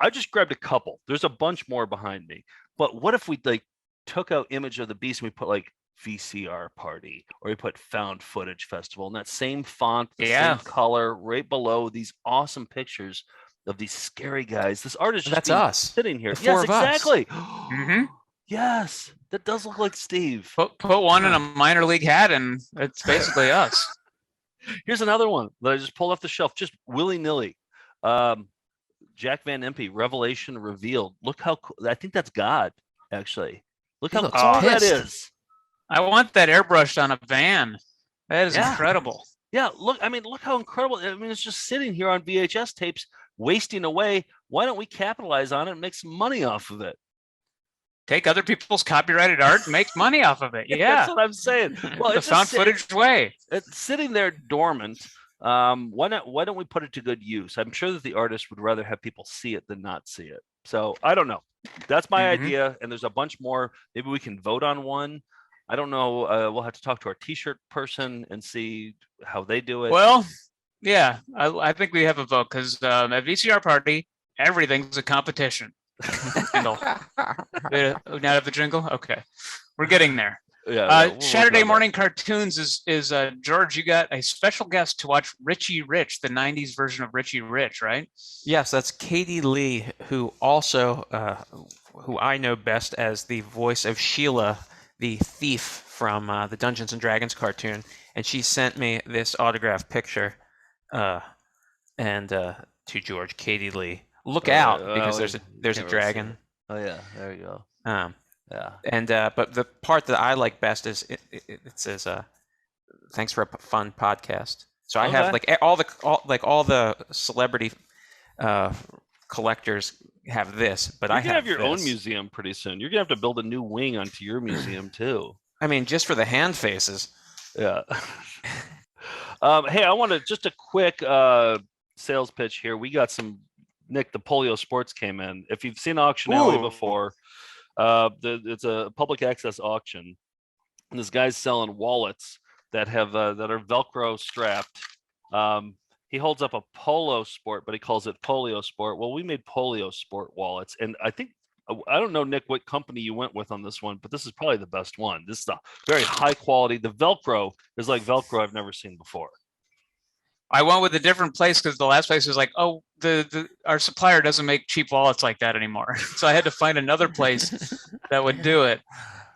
I just grabbed a couple. There's a bunch more behind me. But what if we like took out Image of the Beast and we put like VCR Party, or we put Found Footage Festival in that same font, the same color, right below these awesome pictures of these scary guys. This artist that's us sitting here. The four yes, of us. exactly. Mm-hmm. Yes, that does look like Steve. Put one in a minor league hat, and it's basically us. Here's another one that I just pulled off the shelf, just willy-nilly. Jack Van Impe, Revelation Revealed. Look how cool. I think that's God, actually. Look how cool that is. I want that airbrushed on a van. That is incredible. Yeah, look how incredible. I mean, it's just sitting here on VHS tapes, wasting away. Why don't we capitalize on it and make some money off of it? Take other people's copyrighted art and make money off of it. Yeah. That's what I'm saying. Well, the found footage way. It's sitting there dormant. Why don't we put it to good use? I'm sure that the artist would rather have people see it than not see it. So I don't know. That's my idea, and there's a bunch more. Maybe we can vote on one. I don't know. We'll have to talk to our t-shirt person and see how they do it. Well, yeah, I think we have a vote because at VCR Party, everything's a competition. Jingle. Not have the jingle? Okay. We're getting there. Yeah. Saturday morning cartoons is George. You got a special guest to watch Richie Rich, the '90s version of Richie Rich, right? Yes, that's Katie Lee, who also who I know best as the voice of Sheila, the thief from the Dungeons and Dragons cartoon, and she sent me this autographed picture, and to George, Katie Lee. Look out, because there's a dragon. Oh yeah, there you go. Yeah. And but the part that I like best is it says thanks for a fun podcast. So I have like all the celebrity collectors have this, but I have your own this. museum pretty soon. You're gonna have to build a new wing onto your museum too. I mean, just for the hand faces. Yeah. Hey, I want to just a quick sales pitch here. We got some Nick, the Polio Sports came in. If you've seen Auction Alley before, it's a public access auction. And this guy's selling wallets that have that are Velcro strapped. He holds up a Polo Sport, but he calls it Polio Sport. Well, we made Polio Sport wallets, and I don't know, Nick, what company you went with on this one, but this is probably the best one. This is a very high quality. The Velcro is like Velcro I've never seen before. I went with a different place because the last place was like, oh, our supplier doesn't make cheap wallets like that anymore. So I had to find another place that would do it.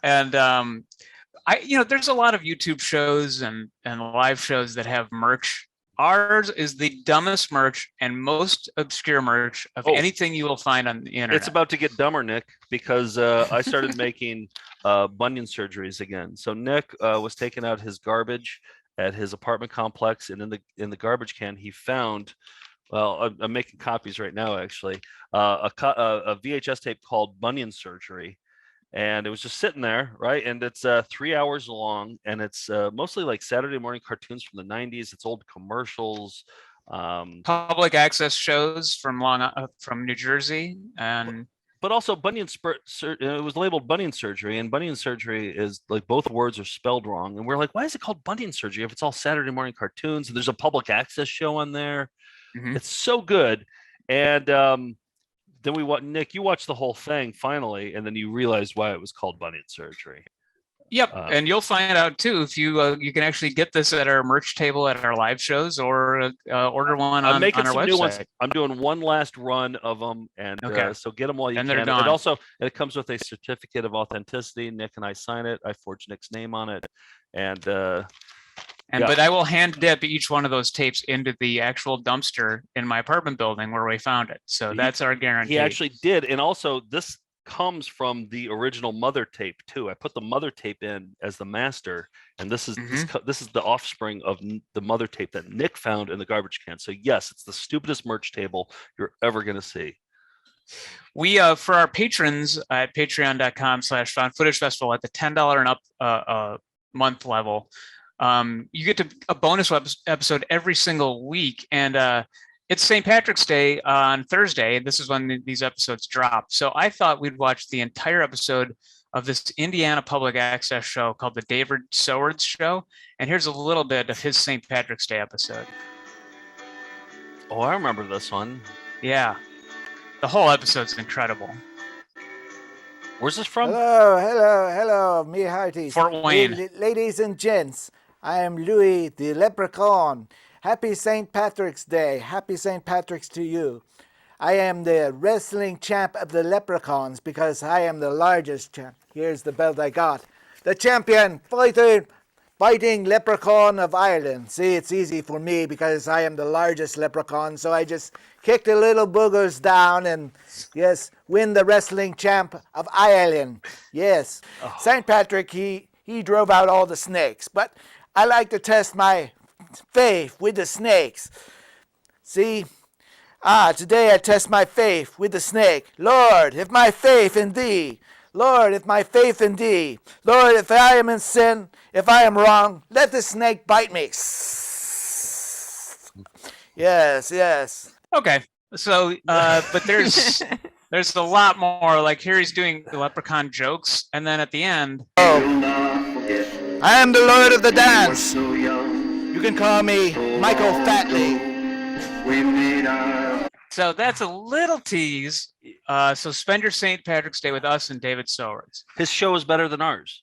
And there's a lot of YouTube shows and live shows that have merch. Ours is the dumbest merch and most obscure merch of anything you will find on the internet. It's about to get dumber, Nick, because I started making bunion surgeries again. So Nick was taking out his garbage at his apartment complex, and in the garbage can he found, well, I'm making copies right now actually, a VHS tape called Bunion Surgery, and it was just sitting there, right? And it's 3 hours long, and it's mostly like Saturday morning cartoons from the 90s. It's old commercials, public access shows from New Jersey, and but also bunion it was labeled bunion surgery, and bunion surgery is like both words are spelled wrong, and we're like, why is it called bunion surgery if it's all Saturday morning cartoons? And there's a public access show on there. It's so good. And then Nick, you watched the whole thing finally, and then you realized why it was called bunion surgery. Yep, and you'll find out too if you can actually get this at our merch table at our live shows, or order one on our website. New ones. I'm doing one last run of them, and so get them while you can. They're gone. And also, it comes with a certificate of authenticity. Nick and I sign it. I forge Nick's name on it, but I will hand dip each one of those tapes into the actual dumpster in my apartment building where we found it. So that's our guarantee. He actually did, and also this comes from the original mother tape too. I put the mother tape in as the master, and this is the offspring of the mother tape that Nick found in the garbage can. So yes, it's the stupidest merch table you're ever going to see. We for our patrons at patreon.com/found footage festival at the $10 and up month level, you get a bonus episode every single week, and it's St. Patrick's Day on Thursday. This is when these episodes drop. So I thought we'd watch the entire episode of this Indiana public access show called the David Sowards Show. And here's a little bit of his St. Patrick's Day episode. Oh, I remember this one. Yeah. The whole episode's incredible. Where's this from? Hello, me hearties. Fort Wayne. Ladies and gents, I am Louis the Leprechaun. Happy St. Patrick's Day. Happy St. Patrick's to you. I am the wrestling champ of the leprechauns because I am the largest champ. Here's the belt I got. The champion fighting leprechaun of Ireland. See, it's easy for me because I am the largest leprechaun, so I just kick the little boogers down and, yes, win the wrestling champ of Ireland. Yes. St. Patrick, he drove out all the snakes, but I like to test my faith with the snakes. See? Today I test my faith with the snake. Lord, if my faith in thee. Lord, if my faith in thee. Lord, if I am in sin, if I am wrong, let the snake bite me. Yes. Okay. So, but there's a lot more. Like here he's doing the leprechaun jokes, and then at the end. I am the Lord of the dance. You can call me Michael Fatley. So that's a little tease. So spend your St. Patrick's Day with us and David Sowards. His show is better than ours.